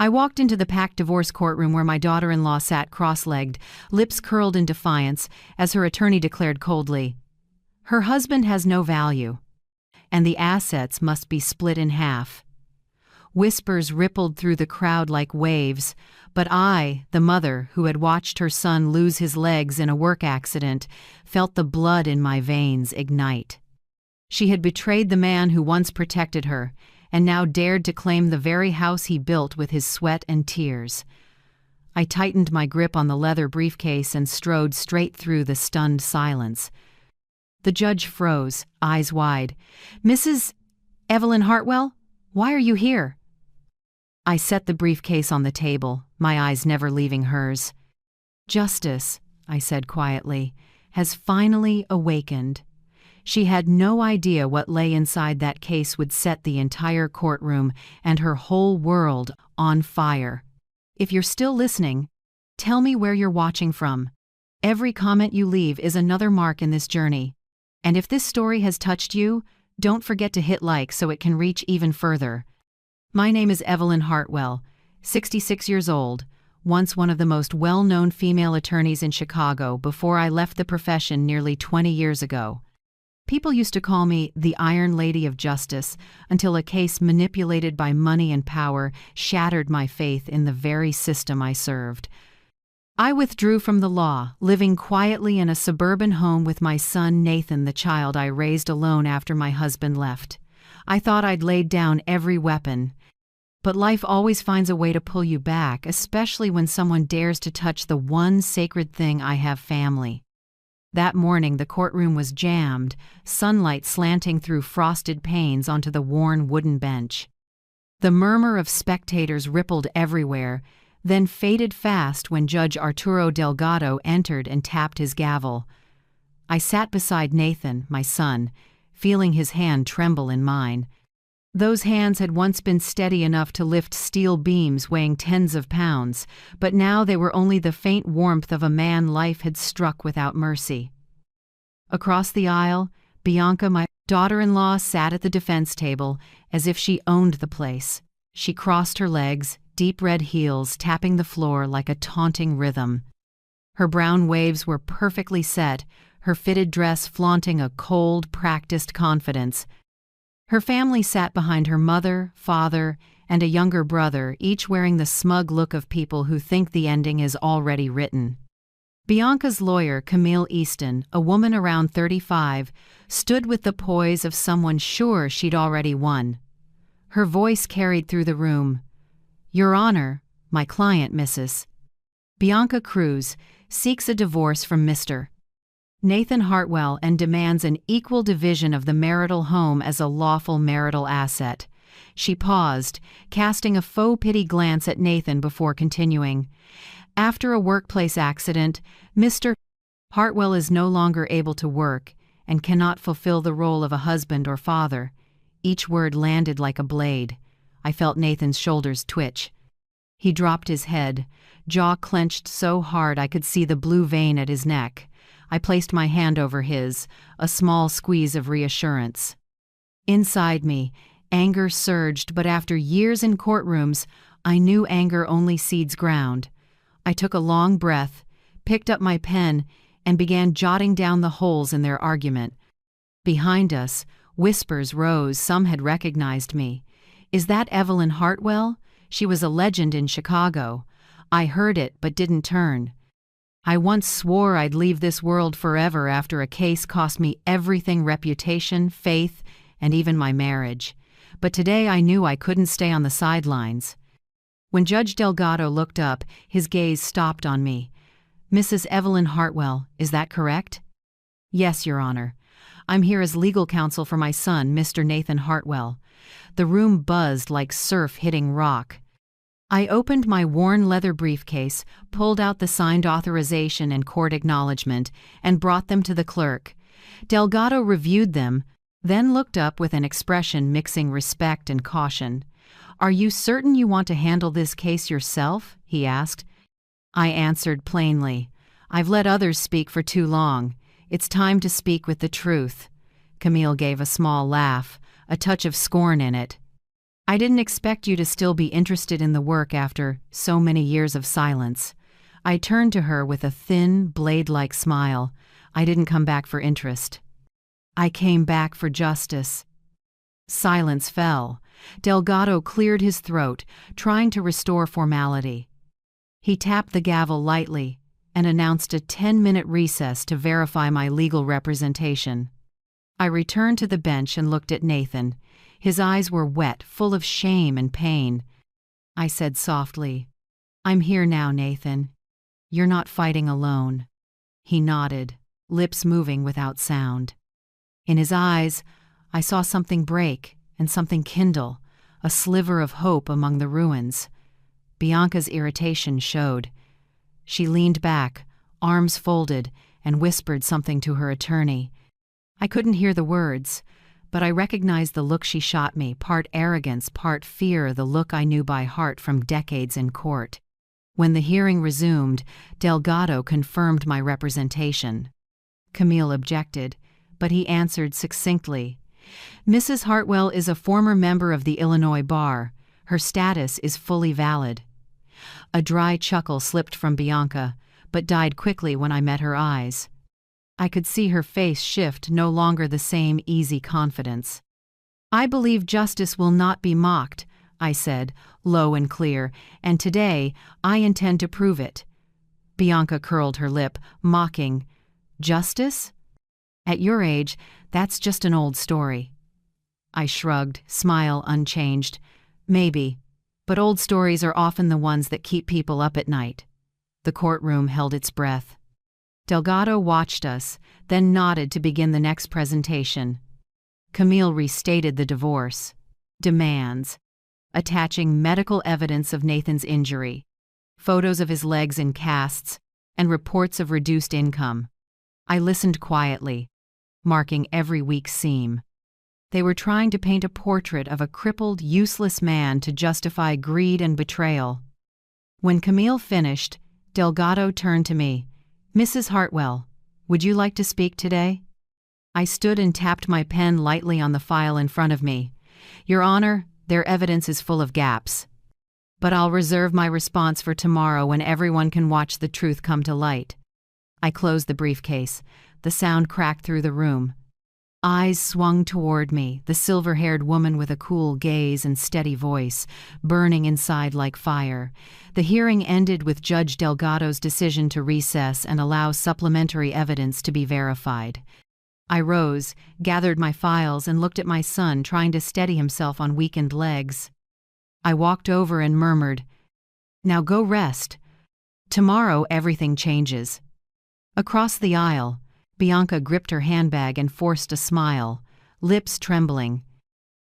I walked into the packed divorce courtroom where my daughter-in-law sat cross-legged, lips curled in defiance, as her attorney declared coldly, "Her husband has no value, and the assets must be split in half." Whispers rippled through the crowd like waves, but I, the mother who had watched her son lose his legs in a work accident, felt the blood in my veins ignite. She had betrayed the man who once protected her, and now dared to claim the very house he built with his sweat and tears. I tightened my grip on the leather briefcase and strode straight through the stunned silence. The judge froze, eyes wide. "Mrs. Evelyn Hartwell, why are you here?" I set the briefcase on the table, my eyes never leaving hers. "Justice," I said quietly, "has finally awakened." She had no idea what lay inside that case would set the entire courtroom and her whole world on fire. If you're still listening, tell me where you're watching from. Every comment you leave is another mark in this journey. And if this story has touched you, don't forget to hit like so it can reach even further. My name is Evelyn Hartwell, 66 years old, once one of the most well-known female attorneys in Chicago before I left the profession nearly 20 years ago. People used to call me the Iron Lady of Justice until a case manipulated by money and power shattered my faith in the very system I served. I withdrew from the law, living quietly in a suburban home with my son Nathan, the child I raised alone after my husband left. I thought I'd laid down every weapon. But life always finds a way to pull you back, especially when someone dares to touch the one sacred thing I have: family. That morning the courtroom was jammed, sunlight slanting through frosted panes onto the worn wooden bench. The murmur of spectators rippled everywhere, then faded fast when Judge Arturo Delgado entered and tapped his gavel. I sat beside Nathan, my son, feeling his hand tremble in mine. Those hands had once been steady enough to lift steel beams weighing tens of pounds, but now they were only the faint warmth of a man life had struck without mercy. Across the aisle, Bianca, my daughter-in-law, sat at the defense table as if she owned the place. She crossed her legs, deep red heels tapping the floor like a taunting rhythm. Her brown waves were perfectly set, her fitted dress flaunting a cold, practiced confidence. Her family sat behind her mother, father, and a younger brother, each wearing the smug look of people who think the ending is already written. Bianca's lawyer, Camille Easton, a woman around 35, stood with the poise of someone sure she'd already won. Her voice carried through the room. "Your Honor, my client, Mrs. Bianca Cruz, seeks a divorce from Mr. Nathan Hartwell and demands an equal division of the marital home as a lawful marital asset." She paused, casting a faux pity glance at Nathan before continuing. "After a workplace accident, Mr. Hartwell is no longer able to work and cannot fulfill the role of a husband or father." Each word landed like a blade. I felt Nathan's shoulders twitch. He dropped his head, jaw clenched so hard I could see the blue vein at his neck. I placed my hand over his, a small squeeze of reassurance. Inside me, anger surged, but after years in courtrooms, I knew anger only seeds ground. I took a long breath, picked up my pen, and began jotting down the holes in their argument. Behind us, whispers rose. Some had recognized me. "Is that Evelyn Hartwell? She was a legend in Chicago." I heard it but didn't turn. I once swore I'd leave this world forever after a case cost me everything: reputation, faith, and even my marriage. But today I knew I couldn't stay on the sidelines. When Judge Delgado looked up, his gaze stopped on me. "Mrs. Evelyn Hartwell, is that correct?" "Yes, Your Honor. I'm here as legal counsel for my son, Mr. Nathan Hartwell." The room buzzed like surf hitting rock. I opened my worn leather briefcase, pulled out the signed authorization and court acknowledgement, and brought them to the clerk. Delgado reviewed them, then looked up with an expression mixing respect and caution. "Are you certain you want to handle this case yourself?" he asked. I answered plainly, "I've let others speak for too long. It's time to speak with the truth." Camille gave a small laugh, a touch of scorn in it. I didn't expect you to still be interested in the work after so many years of silence. I turned to her with a thin, blade-like smile. I didn't come back for interest. I came back for justice. Silence fell. Delgado cleared his throat, trying to restore formality. He tapped the gavel lightly and announced a 10-minute recess to verify my legal representation. I returned to the bench and looked at Nathan. His eyes were wet, full of shame and pain. I said softly, "I'm here now, Nathan. You're not fighting alone." He nodded, lips moving without sound. In his eyes, I saw something break and something kindle, a sliver of hope among the ruins. Bianca's irritation showed. She leaned back, arms folded, and whispered something to her attorney. I couldn't hear the words, but I recognized the look she shot me, part arrogance, part fear, the look I knew by heart from decades in court. When the hearing resumed, Delgado confirmed my representation. Camille objected, but he answered succinctly. "Mrs. Hartwell is a former member of the Illinois Bar. Her status is fully valid." A dry chuckle slipped from Bianca, but died quickly when I met her eyes. I could see her face shift, no longer the same easy confidence. "I believe justice will not be mocked," I said, low and clear, "and today I intend to prove it." Bianca curled her lip, mocking. "Justice? At your age, that's just an old story." I shrugged, smile unchanged. "Maybe, but old stories are often the ones that keep people up at night." The courtroom held its breath. Delgado watched us, then nodded to begin the next presentation. Camille restated the divorce demands, attaching medical evidence of Nathan's injury, photos of his legs in casts, and reports of reduced income. I listened quietly, marking every weak seam. They were trying to paint a portrait of a crippled, useless man to justify greed and betrayal. When Camille finished, Delgado turned to me. "Mrs. Hartwell, would you like to speak today?" I stood and tapped my pen lightly on the file in front of me. "Your Honor, their evidence is full of gaps. But I'll reserve my response for tomorrow when everyone can watch the truth come to light." I closed the briefcase. The sound cracked through the room. Eyes swung toward me, the silver-haired woman with a cool gaze and steady voice, burning inside like fire. The hearing ended with Judge Delgado's decision to recess and allow supplementary evidence to be verified. I rose, gathered my files, and looked at my son trying to steady himself on weakened legs. I walked over and murmured, "Now go rest. Tomorrow everything changes." Across the aisle, Bianca gripped her handbag and forced a smile, lips trembling.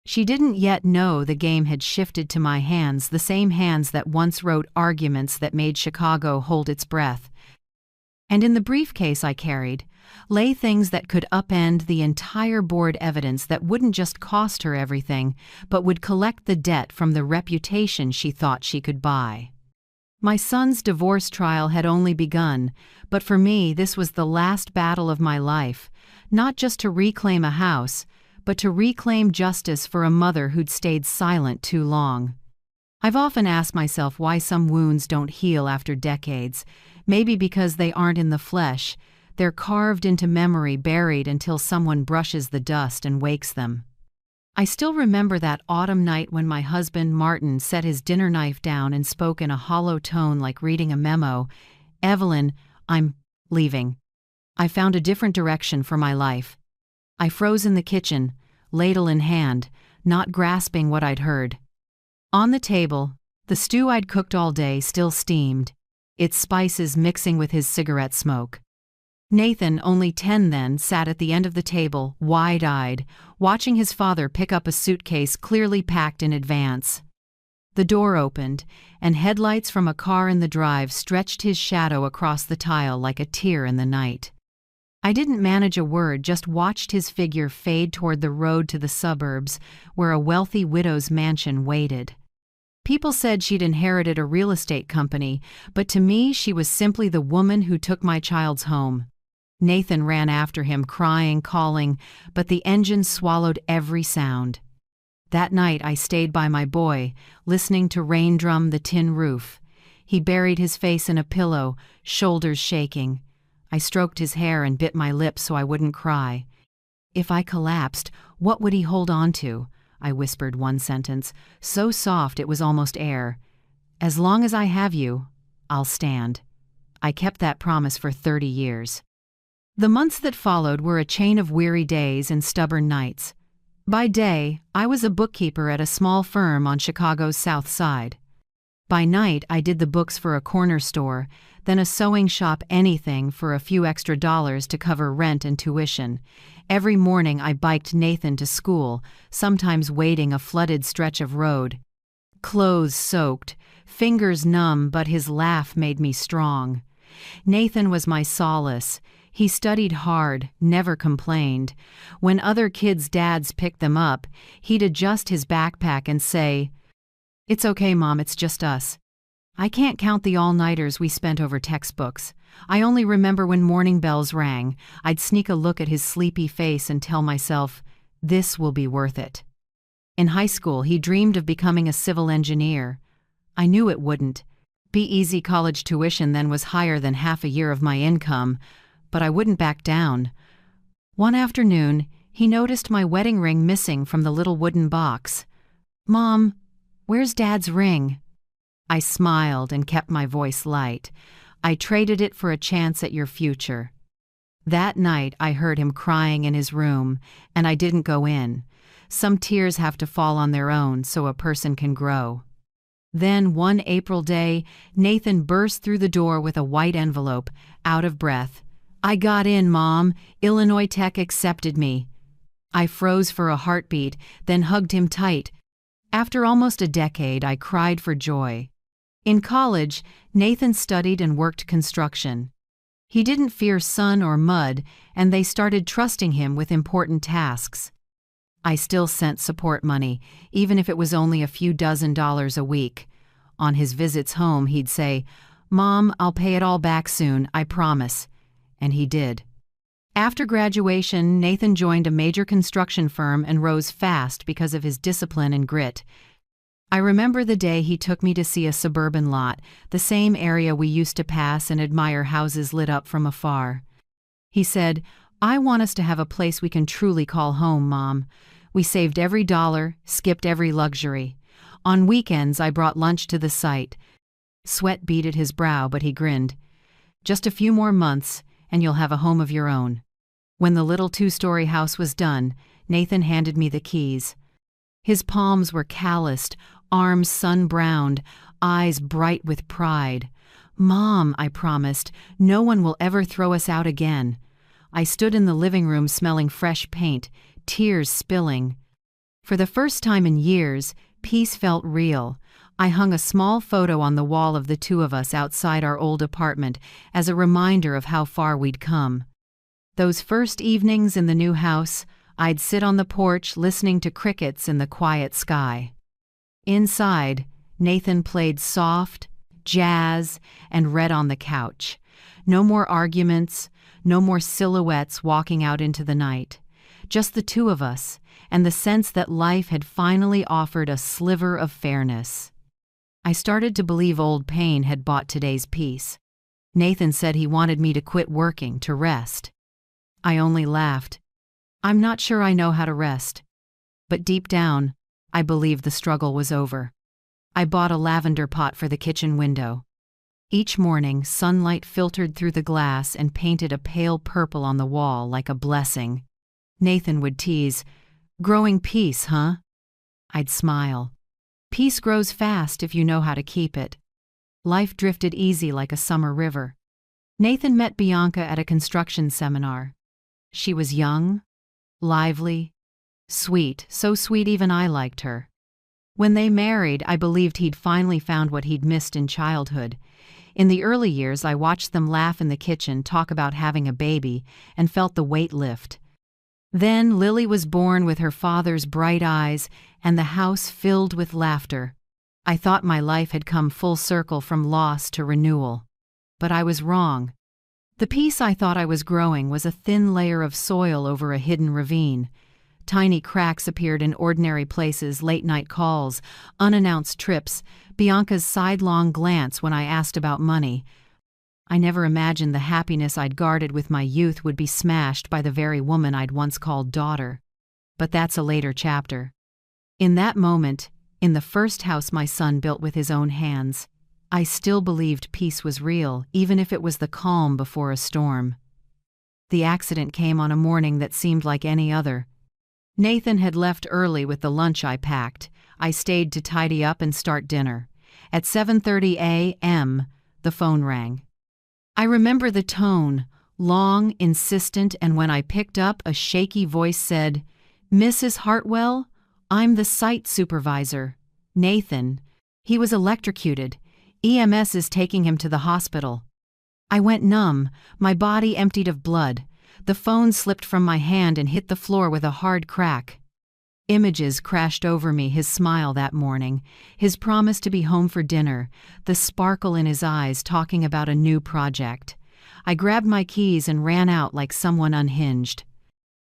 She didn't yet know the game had shifted to my hands, the same hands that once wrote arguments that made Chicago hold its breath. And in the briefcase I carried lay things that could upend the entire board evidence that wouldn't just cost her everything, but would collect the debt from the reputation she thought she could buy. My son's divorce trial had only begun, but for me this was the last battle of my life, not just to reclaim a house, but to reclaim justice for a mother who'd stayed silent too long. I've often asked myself why some wounds don't heal after decades. Maybe because they aren't in the flesh. They're carved into memory, buried until someone brushes the dust and wakes them. I still remember that autumn night when my husband, Martin, set his dinner knife down and spoke in a hollow tone like reading a memo. "Evelyn, I'm leaving. I found a different direction for my life." I froze in the kitchen, ladle in hand, not grasping what I'd heard. On the table, the stew I'd cooked all day still steamed, its spices mixing with his cigarette smoke. Nathan, only 10 then, sat at the end of the table, wide-eyed, watching his father pick up a suitcase clearly packed in advance. The door opened, and headlights from a car in the drive stretched his shadow across the tile like a tear in the night. I didn't manage a word, just watched his figure fade toward the road to the suburbs, where a wealthy widow's mansion waited. People said she'd inherited a real estate company, but to me she was simply the woman who took my child's home. Nathan ran after him, crying, calling, but the engine swallowed every sound. That night I stayed by my boy, listening to rain drum the tin roof. He buried his face in a pillow, shoulders shaking. I stroked his hair and bit my lip so I wouldn't cry. If I collapsed, what would he hold on to? I whispered one sentence, so soft it was almost air. As long as I have you, I'll stand. I kept that promise for 30 years. The months that followed were a chain of weary days and stubborn nights. By day, I was a bookkeeper at a small firm on Chicago's South Side. By night, I did the books for a corner store, then a sewing shop, anything for a few extra dollars to cover rent and tuition. Every morning I biked Nathan to school, sometimes wading a flooded stretch of road. Clothes soaked, fingers numb, but his laugh made me strong. Nathan was my solace. He studied hard, never complained. When other kids' dads picked them up, he'd adjust his backpack and say, "It's okay, Mom, it's just us." I can't count the all-nighters we spent over textbooks. I only remember when morning bells rang, I'd sneak a look at his sleepy face and tell myself, this will be worth it. In high school, he dreamed of becoming a civil engineer. I knew it wouldn't. Be-easy college tuition then was higher than half a year of my income, but I wouldn't back down. One afternoon, he noticed my wedding ring missing from the little wooden box. "Mom, where's Dad's ring?" I smiled and kept my voice light. "I traded it for a chance at your future." That night, I heard him crying in his room, and I didn't go in. Some tears have to fall on their own so a person can grow. Then, one April day, Nathan burst through the door with a white envelope, out of breath. "I got in, Mom. Illinois Tech accepted me." I froze for a heartbeat, then hugged him tight. After almost a decade, I cried for joy. In college, Nathan studied and worked construction. He didn't fear sun or mud, and they started trusting him with important tasks. I still sent support money, even if it was only a few dozen dollars a week. On his visits home, he'd say, "Mom, I'll pay it all back soon, I promise." And he did. After graduation, Nathan joined a major construction firm and rose fast because of his discipline and grit. I remember the day he took me to see a suburban lot, the same area we used to pass and admire houses lit up from afar. He said, "I want us to have a place we can truly call home, Mom." We saved every dollar, skipped every luxury. On weekends, I brought lunch to the site. Sweat beaded his brow, but he grinned. "Just a few more months, and you'll have a home of your own." When the little 2-story house was done, Nathan handed me the keys. His palms were calloused, arms sun-browned, eyes bright with pride. "Mom," I promised, "no one will ever throw us out again." I stood in the living room smelling fresh paint, tears spilling. For the first time in years, peace felt real. I hung a small photo on the wall of the two of us outside our old apartment as a reminder of how far we'd come. Those first evenings in the new house, I'd sit on the porch listening to crickets in the quiet sky. Inside, Nathan played soft, jazz, and read on the couch. No more arguments, no more silhouettes walking out into the night. Just the two of us, and the sense that life had finally offered a sliver of fairness. I started to believe old pain had bought today's peace. Nathan said he wanted me to quit working, to rest. I only laughed. I'm not sure I know how to rest. But deep down, I believed the struggle was over. I bought a lavender pot for the kitchen window. Each morning, sunlight filtered through the glass and painted a pale purple on the wall like a blessing. Nathan would tease, "Growing peace, huh?" I'd smile. Peace grows fast if you know how to keep it. Life drifted easy like a summer river. Nathan met Bianca at a construction seminar. She was young, lively, sweet, so sweet even I liked her. When they married, I believed he'd finally found what he'd missed in childhood. In the early years, I watched them laugh in the kitchen, talk about having a baby, and felt the weight lift. Then Lily was born with her father's bright eyes, and the house filled with laughter. I thought my life had come full circle from loss to renewal. But I was wrong. The peace I thought I was growing was a thin layer of soil over a hidden ravine. Tiny cracks appeared in ordinary places, late-night calls, unannounced trips, Bianca's sidelong glance when I asked about money. I never imagined the happiness I'd guarded with my youth would be smashed by the very woman I'd once called daughter. But that's a later chapter. In that moment, in the first house my son built with his own hands, I still believed peace was real, even if it was the calm before a storm. The accident came on a morning that seemed like any other. Nathan had left early with the lunch I packed. I stayed to tidy up and start dinner. At 7:30 a.m., the phone rang. I remember the tone, long, insistent, and when I picked up, a shaky voice said, "Mrs. Hartwell, I'm the site supervisor. Nathan. He was electrocuted. EMS is taking him to the hospital." I went numb, my body emptied of blood. The phone slipped from my hand and hit the floor with a hard crack. Images crashed over me, his smile that morning, his promise to be home for dinner, the sparkle in his eyes talking about a new project. I grabbed my keys and ran out like someone unhinged.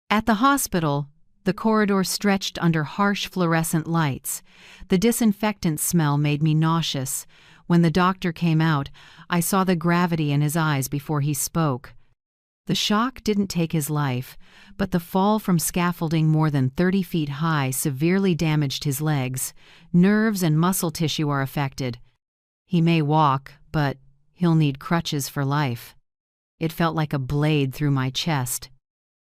At the hospital, the corridor stretched under harsh fluorescent lights. The disinfectant smell made me nauseous. When the doctor came out, I saw the gravity in his eyes before he spoke. The shock didn't take his life, but the fall from scaffolding more than 30 feet high severely damaged his legs. Nerves and muscle tissue are affected. He may walk, but he'll need crutches for life. It felt like a blade through my chest.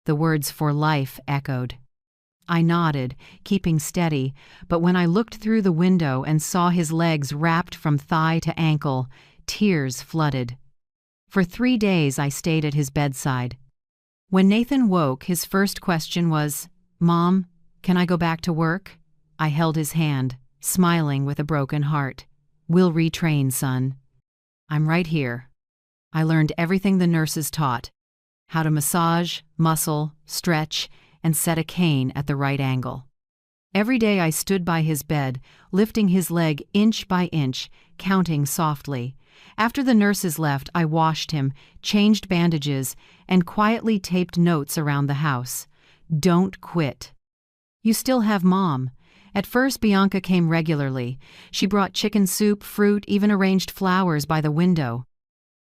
The words "for life" echoed. I nodded, keeping steady, but when I looked through the window and saw his legs wrapped from thigh to ankle, tears flooded. For 3 days I stayed at his bedside. When Nathan woke, his first question was, "Mom, can I go back to work?" I held his hand, smiling with a broken heart. "We'll retrain, son. I'm right here." I learned everything the nurses taught: how to massage, muscle, stretch, and set a cane at the right angle. Every day I stood by his bed, lifting his leg inch by inch, counting softly. After the nurses left, I washed him, changed bandages, and quietly taped notes around the house. "Don't quit. You still have Mom." At first, Bianca came regularly. She brought chicken soup, fruit, even arranged flowers by the window.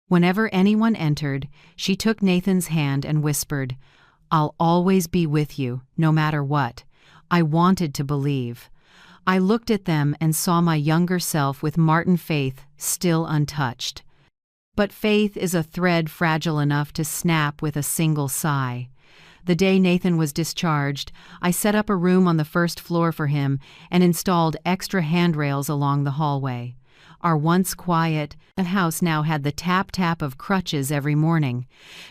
Whenever anyone entered, she took Nathan's hand and whispered, "I'll always be with you, no matter what." I wanted to believe. I looked at them and saw my younger self with Martin Faith still untouched. But faith is a thread fragile enough to snap with a single sigh. The day Nathan was discharged, I set up a room on the first floor for him and installed extra handrails along the hallway. Our once quiet house now had the tap-tap of crutches every morning.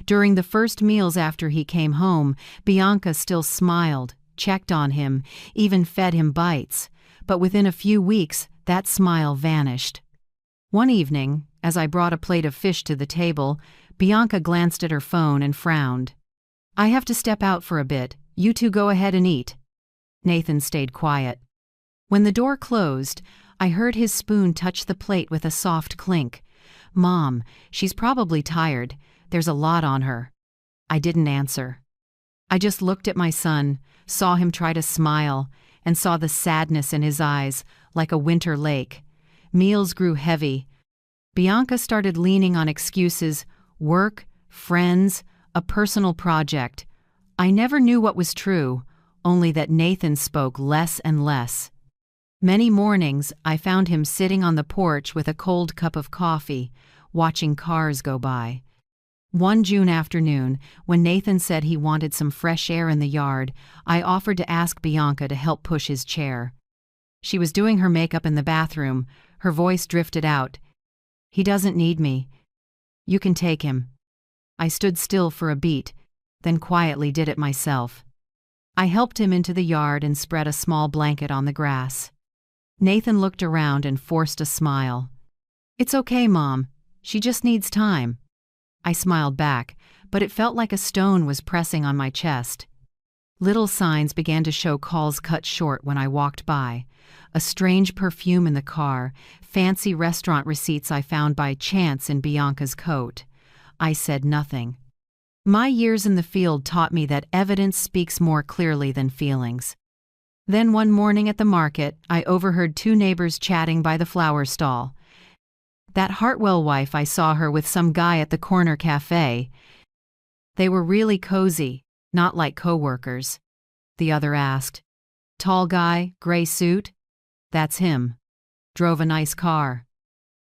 During the first meals after he came home, Bianca still smiled, checked on him, even fed him bites. But within a few weeks, that smile vanished. One evening, as I brought a plate of fish to the table, Bianca glanced at her phone and frowned. "I have to step out for a bit. You two go ahead and eat." Nathan stayed quiet. When the door closed, I heard his spoon touch the plate with a soft clink. "Mom, she's probably tired. There's a lot on her." I didn't answer. I just looked at my son, saw him try to smile, and saw the sadness in his eyes, like a winter lake. Meals grew heavy. Bianca started leaning on excuses: work, friends, a personal project. I never knew what was true, only that Nathan spoke less and less. Many mornings, I found him sitting on the porch with a cold cup of coffee, watching cars go by. One June afternoon, when Nathan said he wanted some fresh air in the yard, I offered to ask Bianca to help push his chair. She was doing her makeup in the bathroom. Her voice drifted out. "He doesn't need me. You can take him." I stood still for a beat, then quietly did it myself. I helped him into the yard and spread a small blanket on the grass. Nathan looked around and forced a smile. "It's okay, Mom. She just needs time." I smiled back, but it felt like a stone was pressing on my chest. Little signs began to show calls cut short when I walked by. A strange perfume in the car, fancy restaurant receipts I found by chance in Bianca's coat. I said nothing. My years in the field taught me that evidence speaks more clearly than feelings. Then one morning at the market, I overheard two neighbors chatting by the flower stall. "That Hartwell wife, I saw her with some guy at the corner cafe." They were really cozy, not like coworkers. The other asked. "Tall guy, gray suit?" "That's him. Drove a nice car."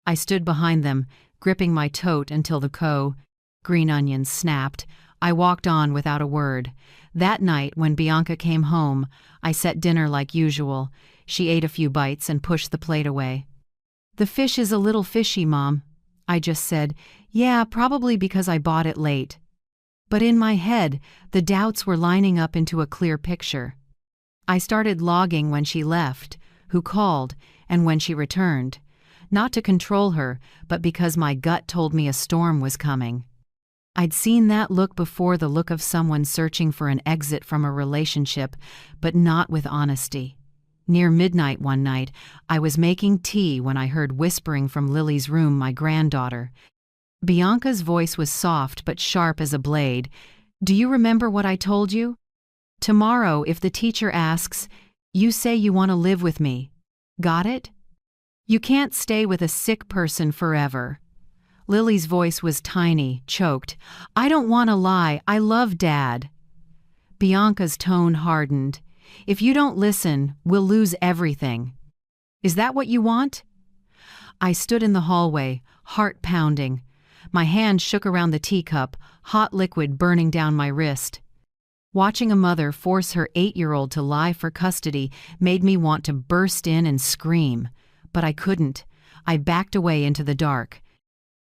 I stood behind them, gripping my tote until the green onions snapped. I walked on without a word. That night, when Bianca came home, I set dinner like usual. She ate a few bites and pushed the plate away. "The fish is a little fishy, Mom." I just said, "Yeah, probably because I bought it late." But in my head, the doubts were lining up into a clear picture. I started logging when she left, who called, and when she returned. Not to control her, but because my gut told me a storm was coming. I'd seen that look before, the look of someone searching for an exit from a relationship, but not with honesty. Near midnight one night, I was making tea when I heard whispering from Lily's room, my granddaughter. Bianca's voice was soft but sharp as a blade. "Do you remember what I told you? Tomorrow, if the teacher asks, you say you want to live with me. Got it? You can't stay with a sick person forever." Lily's voice was tiny, choked. "I don't want to lie. I love Dad." Bianca's tone hardened. "If you don't listen, we'll lose everything. Is that what you want?" I stood in the hallway, heart pounding. My hand shook around the teacup, hot liquid burning down my wrist. Watching a mother force her 8-year-old to lie for custody made me want to burst in and scream. But I couldn't. I backed away into the dark.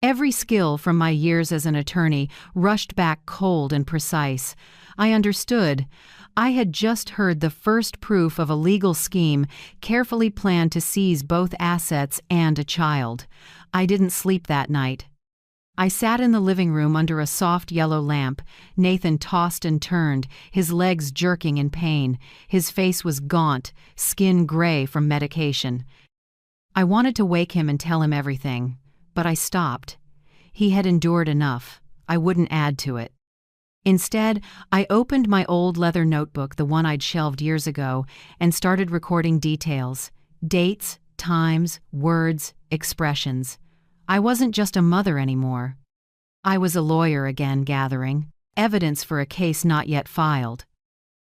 Every skill from my years as an attorney rushed back cold and precise. I understood. I had just heard the first proof of a legal scheme carefully planned to seize both assets and a child. I didn't sleep that night. I sat in the living room under a soft yellow lamp. Nathan tossed and turned, his legs jerking in pain. His face was gaunt, skin gray from medication. I wanted to wake him and tell him everything, but I stopped. He had endured enough. I wouldn't add to it. Instead, I opened my old leather notebook, the one I'd shelved years ago, and started recording details. Dates, times, words, expressions. I wasn't just a mother anymore. I was a lawyer again, gathering evidence for a case not yet filed.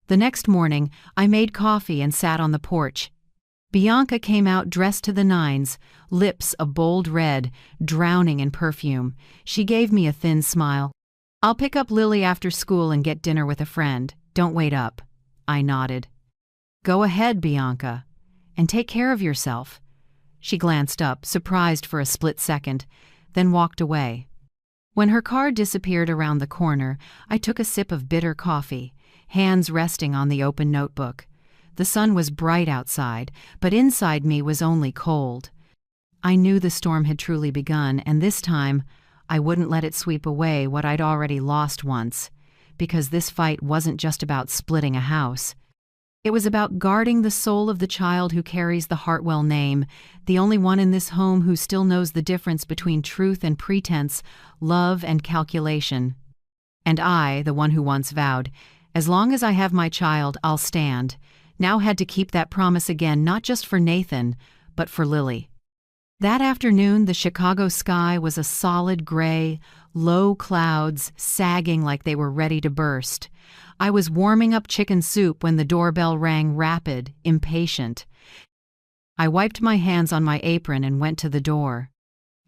The next morning, I made coffee and sat on the porch. Bianca came out dressed to the nines, lips a bold red, drowning in perfume. She gave me a thin smile. "I'll pick up Lily after school and get dinner with a friend. Don't wait up." I nodded. "Go ahead, Bianca. And take care of yourself." She glanced up, surprised for a split second, then walked away. When her car disappeared around the corner, I took a sip of bitter coffee, hands resting on the open notebook. The sun was bright outside, but inside me was only cold. I knew the storm had truly begun, and this time, I wouldn't let it sweep away what I'd already lost once, because this fight wasn't just about splitting a house. It was about guarding the soul of the child who carries the Hartwell name, the only one in this home who still knows the difference between truth and pretense, love and calculation. And I, the one who once vowed, "As long as I have my child, I'll stand," now had to keep that promise again, not just for Nathan, but for Lily. That afternoon, the Chicago sky was a solid gray, low clouds sagging like they were ready to burst. I was warming up chicken soup when the doorbell rang, rapid, impatient. I wiped my hands on my apron and went to the door.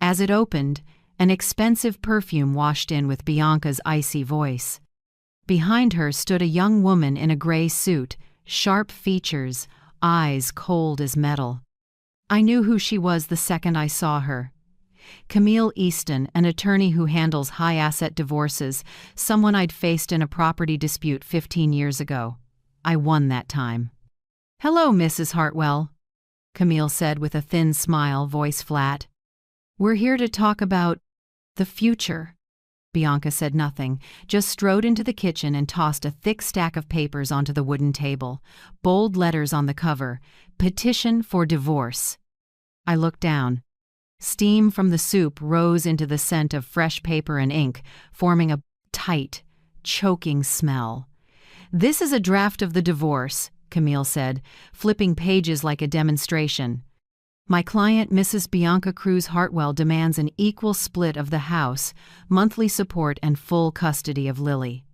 As it opened, an expensive perfume washed in with Bianca's icy voice. Behind her stood a young woman in a gray suit, sharp features, eyes cold as metal. I knew who she was the second I saw her. Camille Easton, an attorney who handles high-asset divorces, someone I'd faced in a property dispute 15 years ago. I won that time. "Hello, Mrs. Hartwell," Camille said with a thin smile, voice flat. "We're here to talk about the future." Bianca said nothing, just strode into the kitchen and tossed a thick stack of papers onto the wooden table. Bold letters on the cover, "Petition for Divorce." I looked down. Steam from the soup rose into the scent of fresh paper and ink, forming a tight, choking smell. "This is a draft of the divorce," Camille said, flipping pages like a demonstration. "My client, Mrs. Bianca Cruz Hartwell, demands an equal split of the house, monthly support, and full custody of Lily."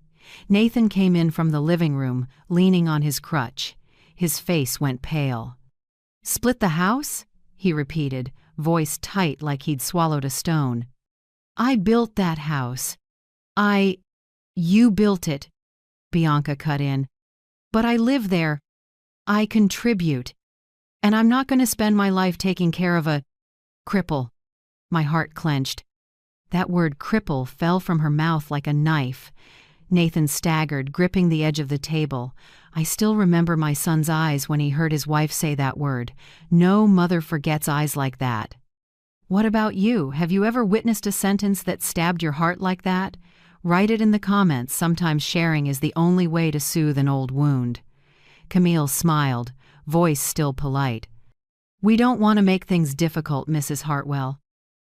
Nathan came in from the living room, leaning on his crutch. His face went pale. "Split the house?" he repeated, voice tight like he'd swallowed a stone. "I built that house." You built it," Bianca cut in. "But I live there. I contribute. And I'm not going to spend my life taking care of a cripple." My heart clenched. That word cripple fell from her mouth like a knife. Nathan staggered, gripping the edge of the table. I still remember my son's eyes when he heard his wife say that word. No mother forgets eyes like that. What about you? Have you ever witnessed a sentence that stabbed your heart like that? Write it in the comments. Sometimes sharing is the only way to soothe an old wound. Camille smiled, voice still polite. "We don't want to make things difficult, Mrs. Hartwell.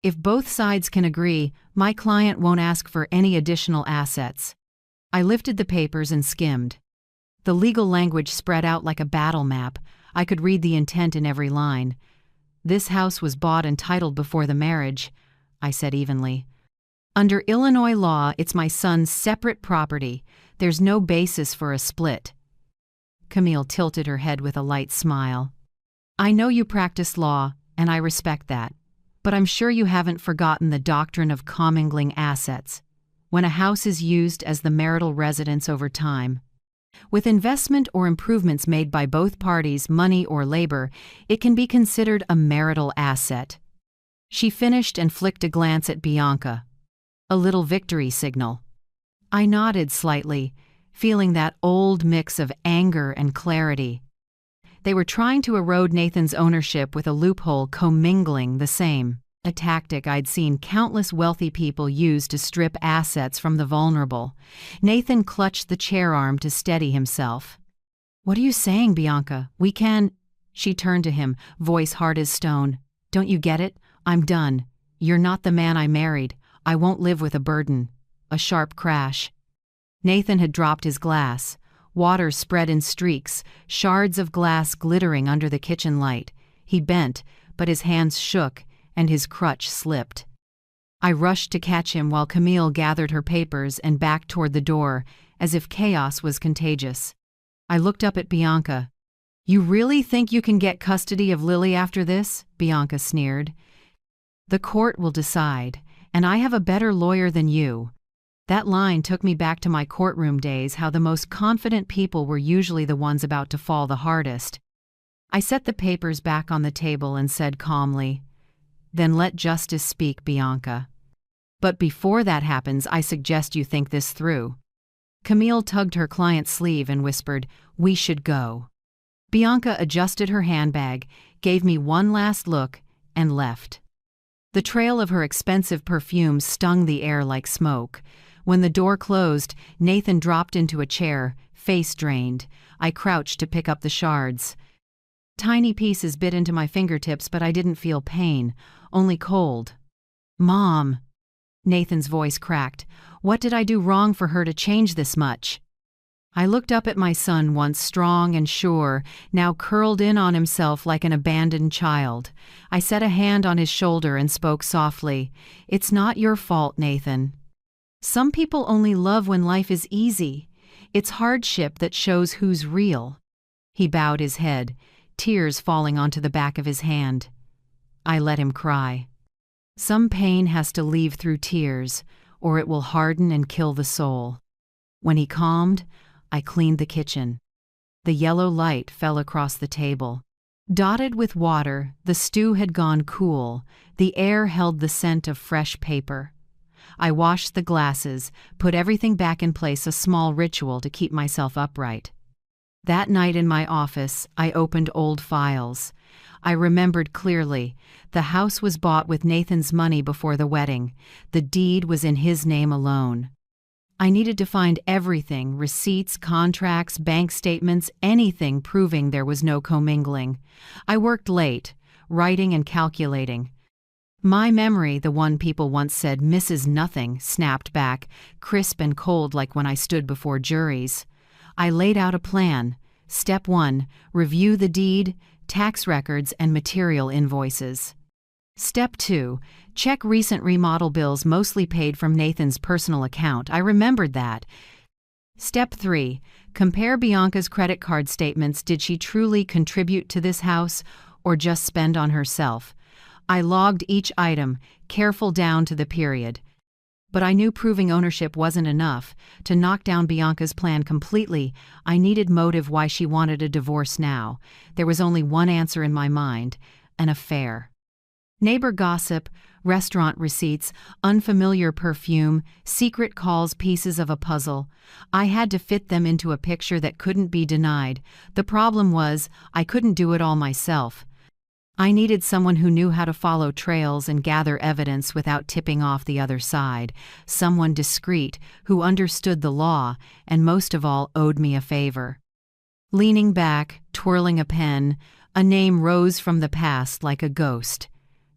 If both sides can agree, my client won't ask for any additional assets." I lifted the papers and skimmed. The legal language spread out like a battle map. I could read the intent in every line. "This house was bought and titled before the marriage," I said evenly. "Under Illinois law, it's my son's separate property. There's no basis for a split." Camille tilted her head with a light smile. "I know you practice law, and I respect that. But I'm sure you haven't forgotten the doctrine of commingling assets. When a house is used as the marital residence over time, with investment or improvements made by both parties, money or labor, it can be considered a marital asset." She finished and flicked a glance at Bianca. A little victory signal. I nodded slightly, feeling that old mix of anger and clarity. They were trying to erode Nathan's ownership with a loophole, commingling the same. A tactic I'd seen countless wealthy people use to strip assets from the vulnerable. Nathan clutched the chair arm to steady himself. "What are you saying, Bianca? We can—" She turned to him, voice hard as stone. "Don't you get it? I'm done. You're not the man I married. I won't live with a burden." A sharp crash. Nathan had dropped his glass. Water spread in streaks, shards of glass glittering under the kitchen light. He bent, but his hands shook, and his crutch slipped. I rushed to catch him while Camille gathered her papers and backed toward the door, as if chaos was contagious. I looked up at Bianca. "You really think you can get custody of Lily after this?" Bianca sneered. "The court will decide, and I have a better lawyer than you." That line took me back to my courtroom days, how the most confident people were usually the ones about to fall the hardest. I set the papers back on the table and said calmly, "Then let justice speak, Bianca. But before that happens, I suggest you think this through." Camille tugged her client's sleeve and whispered, "We should go." Bianca adjusted her handbag, gave me one last look, and left. The trail of her expensive perfume stung the air like smoke. When the door closed, Nathan dropped into a chair, face drained. I crouched to pick up the shards. Tiny pieces bit into my fingertips, but I didn't feel pain, only cold. "Mom," Nathan's voice cracked. "What did I do wrong for her to change this much?" I looked up at my son, once strong and sure, now curled in on himself like an abandoned child. I set a hand on his shoulder and spoke softly. "It's not your fault, Nathan. Some people only love when life is easy. It's hardship that shows who's real." He bowed his head, tears falling onto the back of his hand. I let him cry. Some pain has to leave through tears, or it will harden and kill the soul. When he calmed, I cleaned the kitchen. The yellow light fell across the table. Dotted with water, the stew had gone cool. The air held the scent of fresh paper. I washed the glasses, put everything back in place, a small ritual to keep myself upright. That night in my office, I opened old files. I remembered clearly. The house was bought with Nathan's money before the wedding. The deed was in his name alone. I needed to find everything, receipts, contracts, bank statements, anything proving there was no commingling. I worked late, writing and calculating. My memory, the one people once said misses nothing, snapped back, crisp and cold like when I stood before juries. I laid out a plan. Step 1, review the deed, tax records, and material invoices. Step 2, check recent remodel bills mostly paid from Nathan's personal account. I remembered that. Step 3, compare Bianca's credit card statements. Did she truly contribute to this house or just spend on herself? I logged each item, careful down to the period. But I knew proving ownership wasn't enough. To knock down Bianca's plan completely, I needed motive why she wanted a divorce now. There was only one answer in my mind: an affair. Neighbor gossip, restaurant receipts, unfamiliar perfume, secret calls, pieces of a puzzle. I had to fit them into a picture that couldn't be denied. The problem was, I couldn't do it all myself. I needed someone who knew how to follow trails and gather evidence without tipping off the other side, someone discreet who understood the law and most of all owed me a favor. Leaning back, twirling a pen, a name rose from the past like a ghost: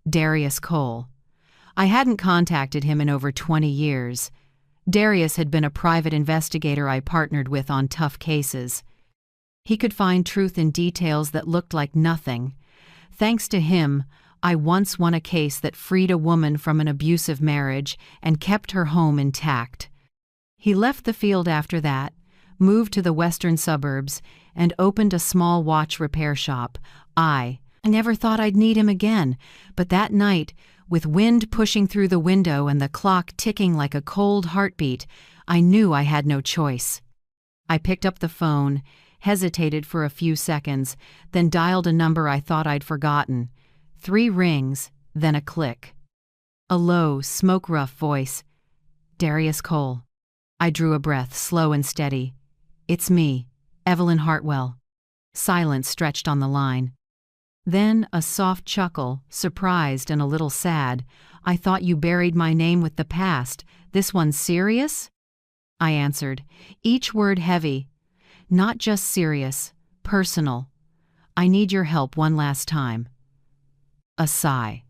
Darius Cole. I hadn't contacted him in over 20 years. Darius had been a private investigator I partnered with on tough cases. He could find truth in details that looked like nothing. Thanks to him, I once won a case that freed a woman from an abusive marriage and kept her home intact. He left the field after that, moved to the western suburbs, and opened a small watch repair shop. I never thought I'd need him again, but that night, with wind pushing through the window and the clock ticking like a cold heartbeat, I knew I had no choice. I picked up the phone, hesitated for a few seconds, then dialed a number I thought I'd forgotten. 3 rings, then a click. A low, smoke-rough voice. Darius Cole. I drew a breath, slow and steady. It's me, Evelyn Hartwell. Silence stretched on the line. Then a soft chuckle, surprised and a little sad. I thought you buried my name with the past. This one's serious? I answered, each word heavy. Not just serious, personal. I need your help one last time. A sigh.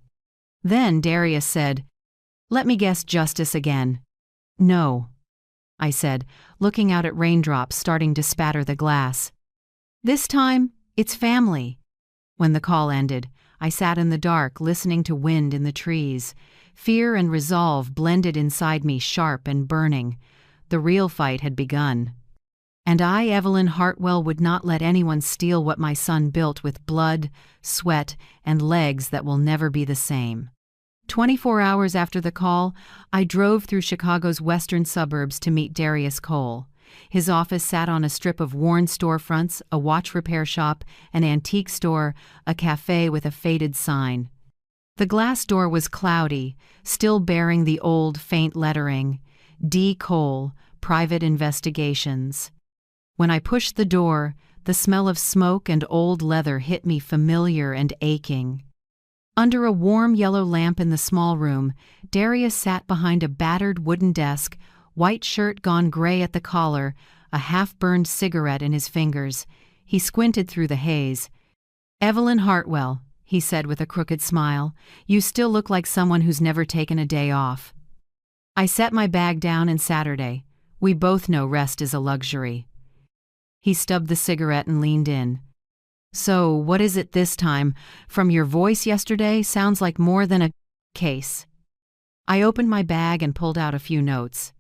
Then Darius said, let me guess, justice again. No, I said, looking out at raindrops starting to spatter the glass. This time, it's family. When the call ended, I sat in the dark listening to wind in the trees. Fear and resolve blended inside me, sharp and burning. The real fight had begun. And I, Evelyn Hartwell, would not let anyone steal what my son built with blood, sweat, and legs that will never be the same. 24 hours after the call, I drove through Chicago's western suburbs to meet Darius Cole. His office sat on a strip of worn storefronts, a watch repair shop, an antique store, a cafe with a faded sign. The glass door was cloudy, still bearing the old, faint lettering, D. Cole, Private Investigations. When I pushed the door, the smell of smoke and old leather hit me familiar and aching. Under a warm yellow lamp in the small room, Darius sat behind a battered wooden desk, white shirt gone gray at the collar, a half-burned cigarette in his fingers. He squinted through the haze. Evelyn Hartwell, he said with a crooked smile, you still look like someone who's never taken a day off. I set my bag down and Saturday. We both know rest is a luxury. He stubbed the cigarette and leaned in. So, what is it this time? From your voice yesterday, sounds like more than a case. I opened my bag and pulled out a few notes.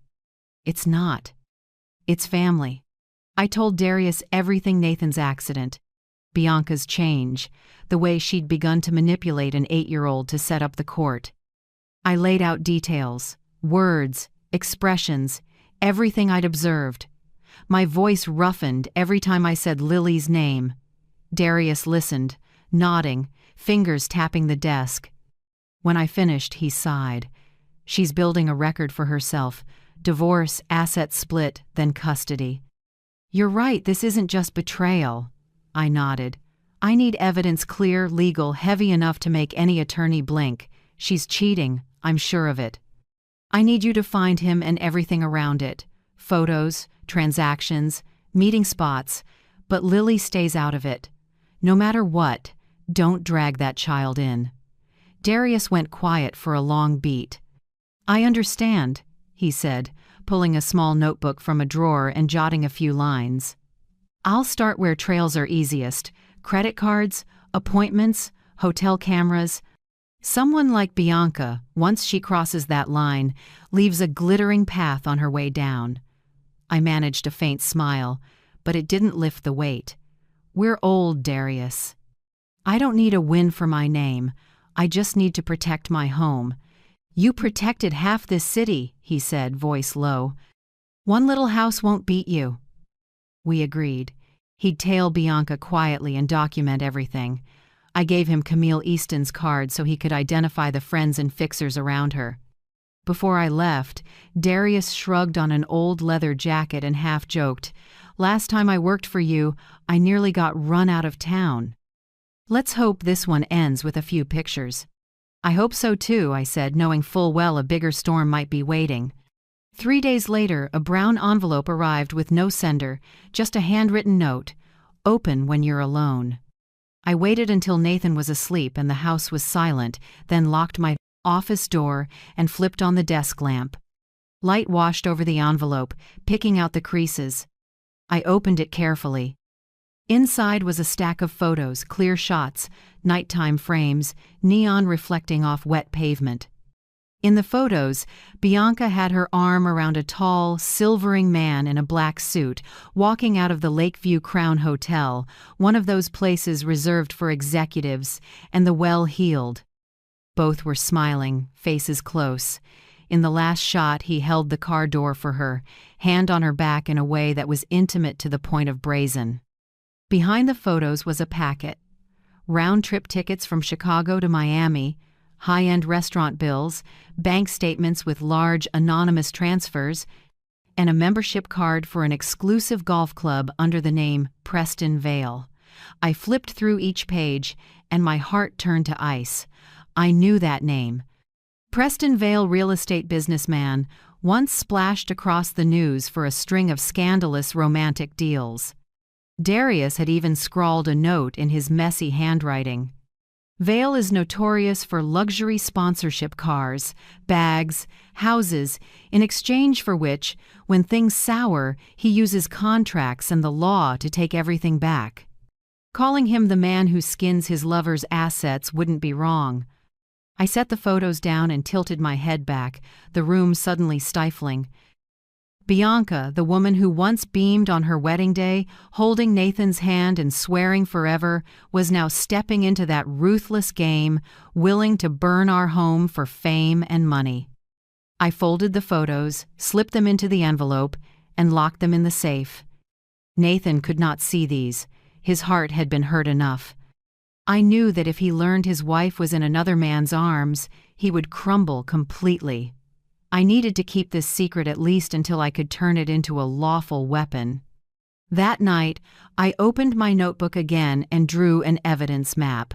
It's not. It's family. I told Darius everything: Nathan's accident, Bianca's change, the way she'd begun to manipulate an 8-year-old to set up the court. I laid out details, words, expressions, everything I'd observed. My voice roughened every time I said Lily's name. Darius listened, nodding, fingers tapping the desk. When I finished, he sighed. She's building a record for herself. Divorce, asset split, then custody. You're right, this isn't just betrayal. I nodded. I need evidence, clear, legal, heavy enough to make any attorney blink. She's cheating, I'm sure of it. I need you to find him and everything around it. Photos, transactions, meeting spots, but Lily stays out of it. No matter what, don't drag that child in. Darius went quiet for a long beat. "I understand," he said, pulling a small notebook from a drawer and jotting a few lines. "I'll start where trails are easiest: credit cards, appointments, hotel cameras. Someone like Bianca, once she crosses that line, leaves a glittering path on her way down." I managed a faint smile, but it didn't lift the weight. "We're old, Darius. I don't need a win for my name. I just need to protect my home." "You protected half this city," he said, voice low. "One little house won't beat you." We agreed. He'd tail Bianca quietly and document everything. I gave him Camille Easton's card so he could identify the friends and fixers around her. Before I left, Darius shrugged on an old leather jacket and half joked, "Last time I worked for you, I nearly got run out of town." "Let's hope this one ends with a few pictures." "I hope so too," I said, knowing full well a bigger storm might be waiting. 3 days later, a brown envelope arrived with no sender, just a handwritten note: "Open when you're alone." I waited until Nathan was asleep and the house was silent, then locked my office door and flipped on the desk lamp. Light washed over the envelope, picking out the creases. I opened it carefully. Inside was a stack of photos, clear shots, nighttime frames, neon reflecting off wet pavement. In the photos, Bianca had her arm around a tall, silvering man in a black suit, walking out of the Lakeview Crown Hotel, one of those places reserved for executives, and the well-heeled. Both were smiling, faces close. In the last shot, he held the car door for her, hand on her back in a way that was intimate to the point of brazen. Behind the photos was a packet: round-trip tickets from Chicago to Miami, high-end restaurant bills, bank statements with large anonymous transfers, and a membership card for an exclusive golf club under the name Preston Vale. I flipped through each page, and my heart turned to ice. I knew that name. Preston Vale real estate businessman, once splashed across the news for a string of scandalous romantic deals. Darius had even scrawled a note in his messy handwriting. Vale is notorious for luxury sponsorship cars, bags, houses, in exchange for which, when things sour, he uses contracts and the law to take everything back. Calling him the man who skins his lover's assets wouldn't be wrong. I set the photos down and tilted my head back, the room suddenly stifling. Bianca, the woman who once beamed on her wedding day, holding Nathan's hand and swearing forever, was now stepping into that ruthless game, willing to burn our home for fame and money. I folded the photos, slipped them into the envelope, and locked them in the safe. Nathan could not see these. His heart had been hurt enough. I knew that if he learned his wife was in another man's arms, he would crumble completely. I needed to keep this secret at least until I could turn it into a lawful weapon. That night, I opened my notebook again and drew an evidence map.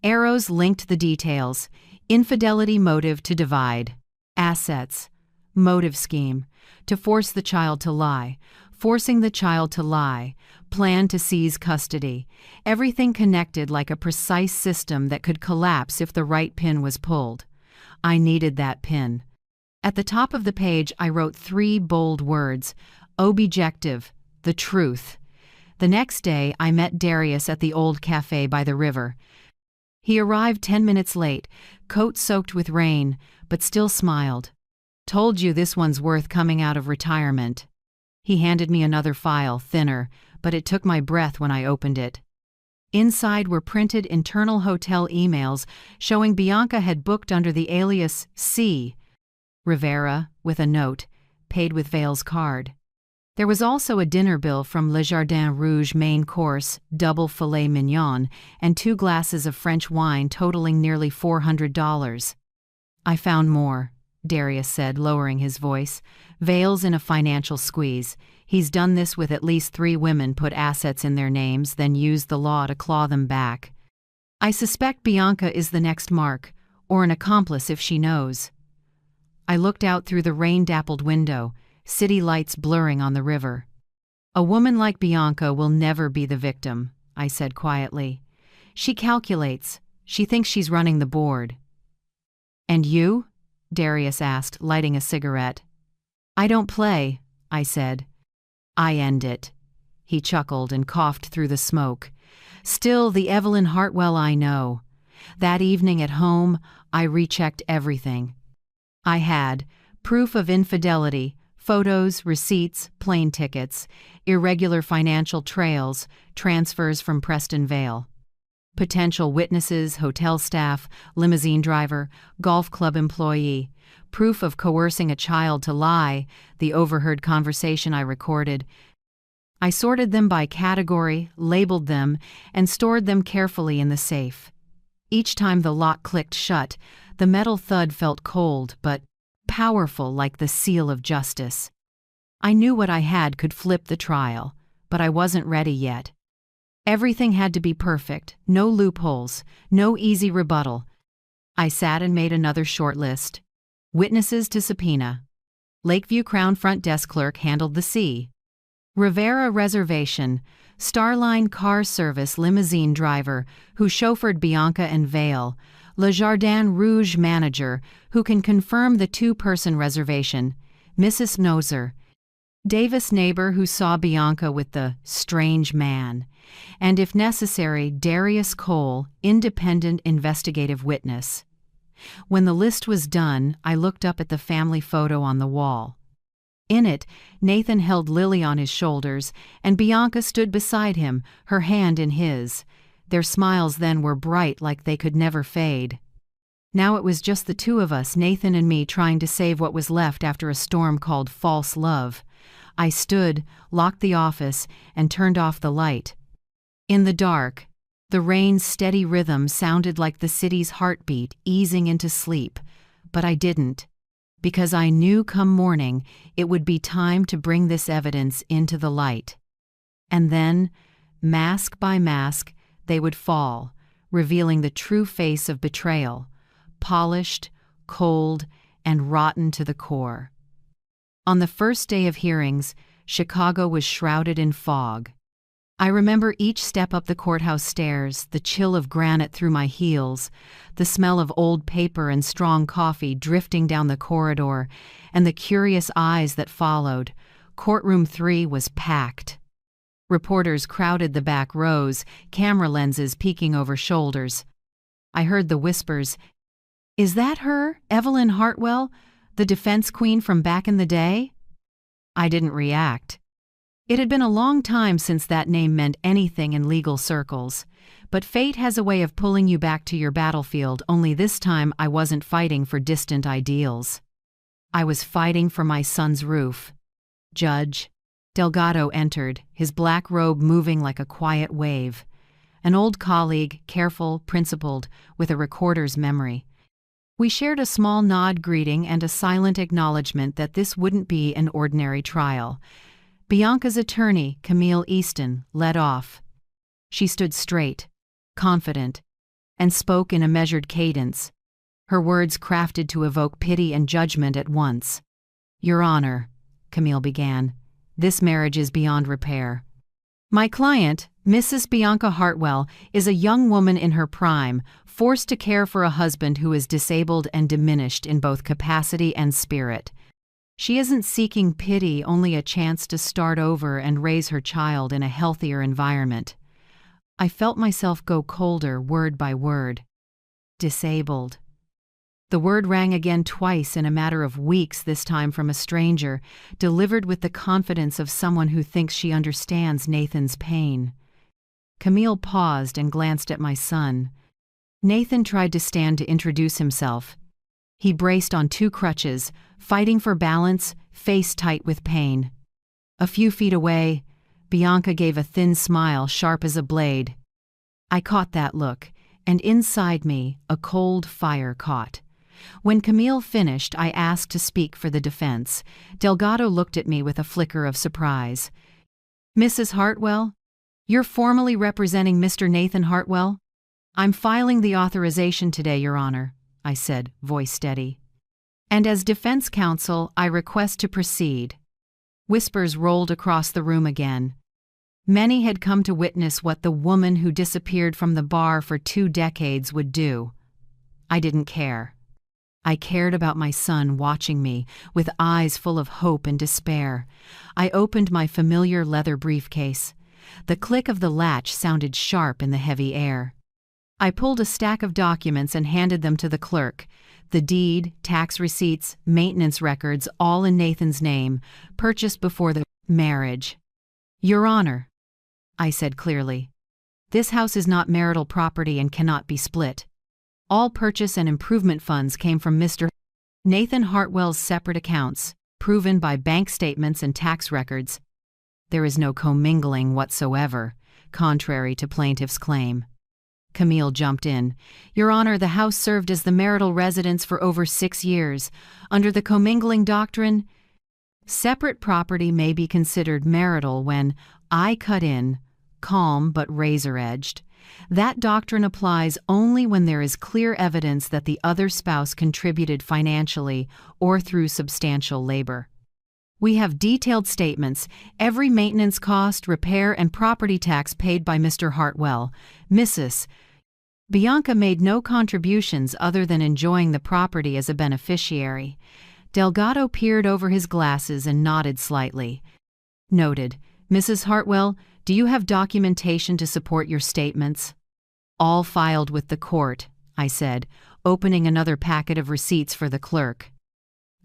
Arrows linked the details: infidelity motive to divide, assets, motive scheme, to force the child to lie, forcing the child to lie, plan to seize custody, everything connected like a precise system that could collapse if the right pin was pulled. I needed that pin. At the top of the page, I wrote 3 bold words: objective, the truth. The next day, I met Darius at the old cafe by the river. He arrived 10 minutes late, coat soaked with rain, but still smiled. "Told you this one's worth coming out of retirement." He handed me another file, thinner, but it took my breath when I opened it. Inside were printed internal hotel emails showing Bianca had booked under the alias C. Rivera, with a note, paid with Vale's card. There was also a dinner bill from Le Jardin Rouge main course, double filet mignon, and 2 glasses of French wine totaling nearly $400. "I found more," Darius said, lowering his voice. "Vale's in a financial squeeze. He's done this with at least 3 women, put assets in their names, then used the law to claw them back. I suspect Bianca is the next mark, or an accomplice if she knows." I looked out through the rain-dappled window, city lights blurring on the river. "A woman like Bianca will never be the victim," I said quietly. "She calculates. She thinks she's running the board. "And you?" Darius asked, lighting a cigarette. "I don't play," I said. "I end it." He chuckled and coughed through the smoke. "Still the Evelyn Hartwell I know. That evening at home, I rechecked everything. I had proof of infidelity, photos, receipts, plane tickets, irregular financial trails, transfers from Preston Vale. Potential witnesses, hotel staff, limousine driver, golf club employee, proof of coercing a child to lie, the overheard conversation I recorded. I sorted them by category, labeled them, and stored them carefully in the safe. Each time the lock clicked shut, the metal thud felt cold but powerful, like the seal of justice. I knew what I had could flip the trial, but I wasn't ready yet. Everything had to be perfect, no loopholes, no easy rebuttal. I sat and made another short list. Witnesses to subpoena. Lakeview Crown front desk clerk handled the C. Rivera Reservation, Starline Car Service limousine driver who chauffeured Bianca and Vale, Le Jardin Rouge manager who can confirm the two-person reservation, Mrs. Noser, Davis neighbor who saw Bianca with the strange man, and if necessary, Darius Cole, independent investigative witness. When the list was done, I looked up at the family photo on the wall. In it, Nathan held Lily on his shoulders, and Bianca stood beside him, her hand in his. Their smiles then were bright like they could never fade. Now it was just the two of us, Nathan and me, trying to save what was left after a storm called false love. I stood, locked the office, and turned off the light. In the dark, the rain's steady rhythm sounded like the city's heartbeat easing into sleep, but I didn't, because I knew come morning it would be time to bring this evidence into the light. And then, mask by mask, they would fall, revealing the true face of betrayal, polished, cold, and rotten to the core. On the first day of hearings, Chicago was shrouded in fog. I remember each step up the courthouse stairs, the chill of granite through my heels, the smell of old paper and strong coffee drifting down the corridor, and the curious eyes that followed. Courtroom 3 was packed. Reporters crowded the back rows, camera lenses peeking over shoulders. I heard the whispers, "Is that her, Evelyn Hartwell, the defense queen from back in the day?" I didn't react. It had been a long time since that name meant anything in legal circles, but fate has a way of pulling you back to your battlefield, only this time I wasn't fighting for distant ideals. I was fighting for my son's roof. Judge Delgado entered, his black robe moving like a quiet wave. An old colleague, careful, principled, with a recorder's memory. We shared a small nod greeting and a silent acknowledgement that this wouldn't be an ordinary trial. Bianca's attorney, Camille Easton, led off. She stood straight, confident, and spoke in a measured cadence, her words crafted to evoke pity and judgment at once. "Your Honor," Camille began, "this marriage is beyond repair. My client, Mrs. Bianca Hartwell, is a young woman in her prime, forced to care for a husband who is disabled and diminished in both capacity and spirit. She isn't seeking pity, only a chance to start over and raise her child in a healthier environment." I felt myself go colder word by word. Disabled. The word rang again twice in a matter of weeks, this time from a stranger, delivered with the confidence of someone who thinks she understands Nathan's pain. Camille paused and glanced at my son. Nathan tried to stand to introduce himself. He braced on two crutches, fighting for balance, face tight with pain. A few feet away, Bianca gave a thin smile sharp as a blade. I caught that look, and inside me a cold fire caught. When Camille finished, I asked to speak for the defense. Delgado looked at me with a flicker of surprise. "Mrs. Hartwell, you're formally representing Mr. Nathan Hartwell?" "I'm filing the authorization today, Your Honor," I said, voice steady. "And as defense counsel, I request to proceed." Whispers rolled across the room again. Many had come to witness what the woman who disappeared from the bar for 2 decades would do. I didn't care. I cared about my son watching me, with eyes full of hope and despair. I opened my familiar leather briefcase. The click of the latch sounded sharp in the heavy air. I pulled a stack of documents and handed them to the clerk. The deed, tax receipts, maintenance records, all in Nathan's name, purchased before the marriage. Your Honor, I said clearly, this house is not marital property and cannot be split. All purchase and improvement funds came from Mr. Nathan Hartwell's separate accounts, proven by bank statements and tax records. There is no commingling whatsoever, contrary to plaintiff's claim. Camille jumped in. Your Honor, the house served as the marital residence for over 6 years. Under the commingling doctrine, separate property may be considered marital when I cut in, calm but razor-edged. That doctrine applies only when there is clear evidence that the other spouse contributed financially or through substantial labor. We have detailed statements, every maintenance cost, repair, and property tax paid by Mr. Hartwell. Mrs. Bianca made no contributions other than enjoying the property as a beneficiary. Delgado peered over his glasses and nodded slightly. Noted. Mrs. Hartwell, do you have documentation to support your statements? All filed with the court, I said, opening another packet of receipts for the clerk.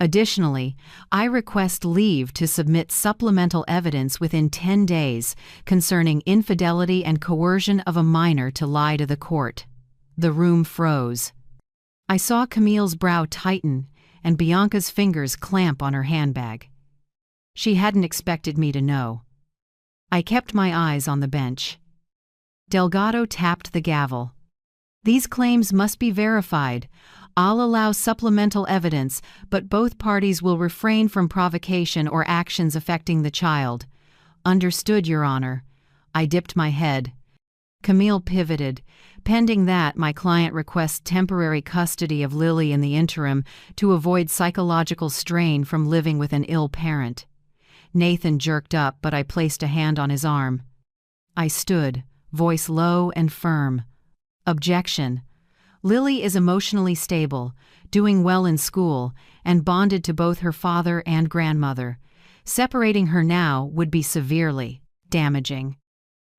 Additionally, I request leave to submit supplemental evidence within 10 days concerning infidelity and coercion of a minor to lie to the court. The room froze. I saw Camille's brow tighten and Bianca's fingers clamp on her handbag. She hadn't expected me to know. I kept my eyes on the bench. Delgado tapped the gavel. These claims must be verified. I'll allow supplemental evidence, but both parties will refrain from provocation or actions affecting the child. Understood, Your Honor. I dipped my head. Camille pivoted. Pending that, my client requests temporary custody of Lily in the interim to avoid psychological strain from living with an ill parent. Nathan jerked up, but I placed a hand on his arm. I stood, voice low and firm. Objection. Lily is emotionally stable, doing well in school, and bonded to both her father and grandmother. Separating her now would be severely damaging.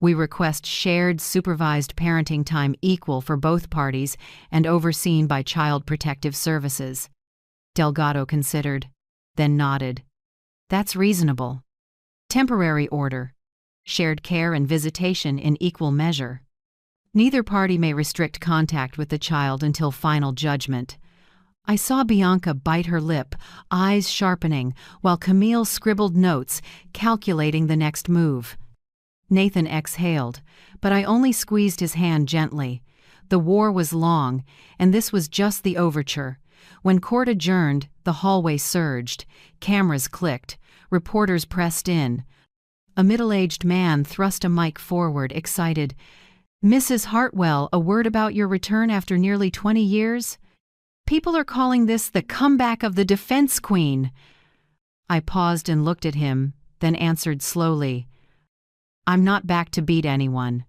We request shared supervised parenting time equal for both parties and overseen by Child Protective Services. Delgado considered, then nodded. That's reasonable. Temporary order. Shared care and visitation in equal measure. Neither party may restrict contact with the child until final judgment. I saw Bianca bite her lip, eyes sharpening, while Camille scribbled notes, calculating the next move. Nathan exhaled, but I only squeezed his hand gently. The war was long, and this was just the overture. When court adjourned, the hallway surged. Cameras clicked. Reporters pressed in. A middle-aged man thrust a mic forward, excited. Mrs. Hartwell, a word about your return after nearly 20 years? People are calling this the comeback of the defense queen. I paused and looked at him, then answered slowly. I'm not back to beat anyone.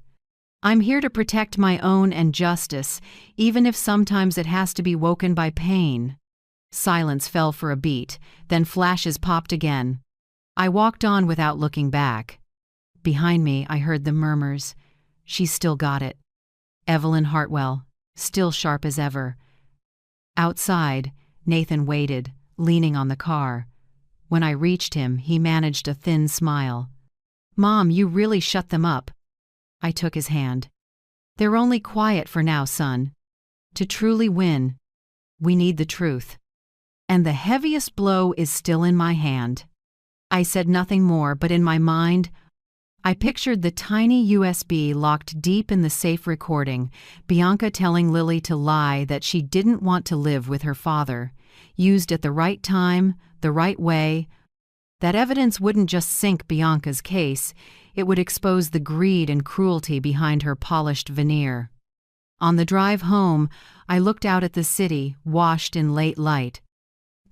I'm here to protect my own and justice, even if sometimes it has to be woken by pain. Silence fell for a beat, then flashes popped again. I walked on without looking back. Behind me, I heard the murmurs. She's still got it. Evelyn Hartwell, still sharp as ever. Outside, Nathan waited, leaning on the car. When I reached him, he managed a thin smile. Mom, you really shut them up. I took his hand. They're only quiet for now, son. To truly win, we need the truth. And the heaviest blow is still in my hand. I said nothing more, but in my mind, I pictured the tiny USB locked deep in the safe recording, Bianca telling Lily to lie that she didn't want to live with her father, used at the right time, the right way. That evidence wouldn't just sink Bianca's case, it would expose the greed and cruelty behind her polished veneer. On the drive home, I looked out at the city, washed in late light.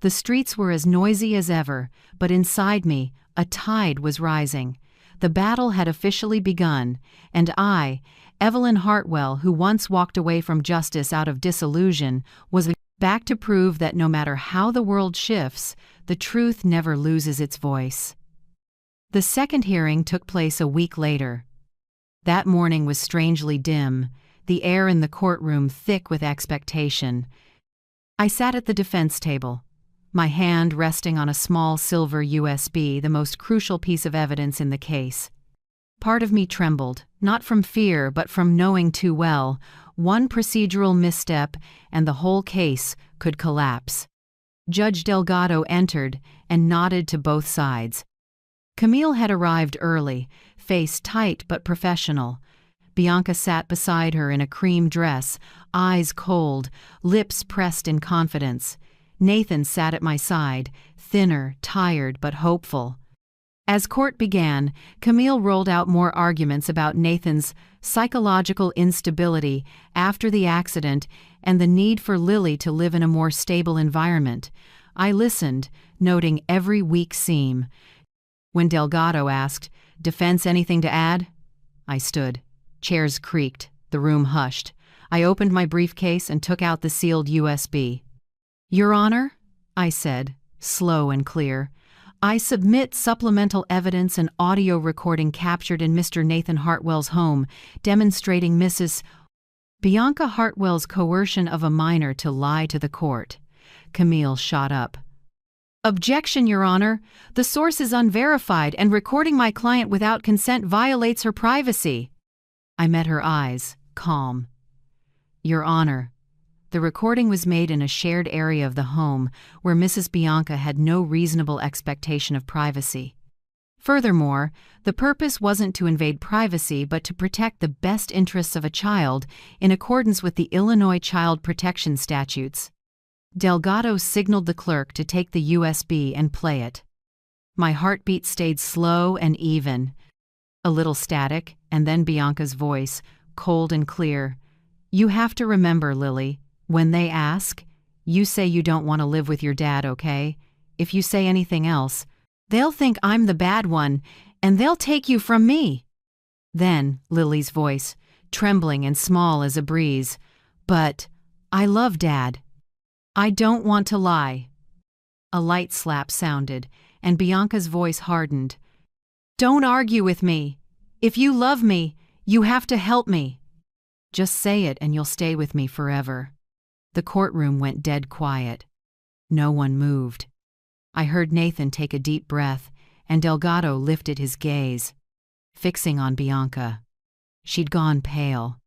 The streets were as noisy as ever, but inside me, a tide was rising. The battle had officially begun, and I, Evelyn Hartwell, who once walked away from justice out of disillusion, was Back to prove that no matter how the world shifts, the truth never loses its voice. The second hearing took place a week later. That morning was strangely dim, the air in the courtroom thick with expectation. I sat at the defense table, my hand resting on a small silver USB, the most crucial piece of evidence in the case. Part of me trembled, not from fear but from knowing too well, one procedural misstep and the whole case could collapse. Judge Delgado entered and nodded to both sides. Camille had arrived early, face tight but professional. Bianca sat beside her in a cream dress, eyes cold, lips pressed in confidence. Nathan sat at my side, thinner, tired but hopeful. As court began, Camille rolled out more arguments about Nathan's psychological instability after the accident and the need for Lily to live in a more stable environment. I listened, noting every weak seam. When Delgado asked, "Defense anything to add?" I stood. Chairs creaked, the room hushed. I opened my briefcase and took out the sealed USB. "Your Honor," I said, slow and clear, "I submit supplemental evidence and audio recording captured in Mr. Nathan Hartwell's home, demonstrating Mrs. Bianca Hartwell's coercion of a minor to lie to the court." Camille shot up. "Objection, Your Honor. The source is unverified, and recording my client without consent violates her privacy." I met her eyes, calm. "Your Honor, the recording was made in a shared area of the home where Mrs. Bianca had no reasonable expectation of privacy. Furthermore, the purpose wasn't to invade privacy but to protect the best interests of a child in accordance with the Illinois Child Protection Statutes." Delgado signaled the clerk to take the USB and play it. My heartbeat stayed slow and even. A little static, and then Bianca's voice, cold and clear. "You have to remember, Lily, when they ask, you say you don't want to live with your dad, okay? If you say anything else, they'll think I'm the bad one, and they'll take you from me." Then, Lily's voice, trembling and small as a breeze, "But I love Dad. I don't want to lie." A light slap sounded, and Bianca's voice hardened. "Don't argue with me. If you love me, you have to help me. Just say it and you'll stay with me forever." The courtroom went dead quiet. No one moved. I heard Nathan take a deep breath, and Delgado lifted his gaze, fixing on Bianca. She'd gone pale.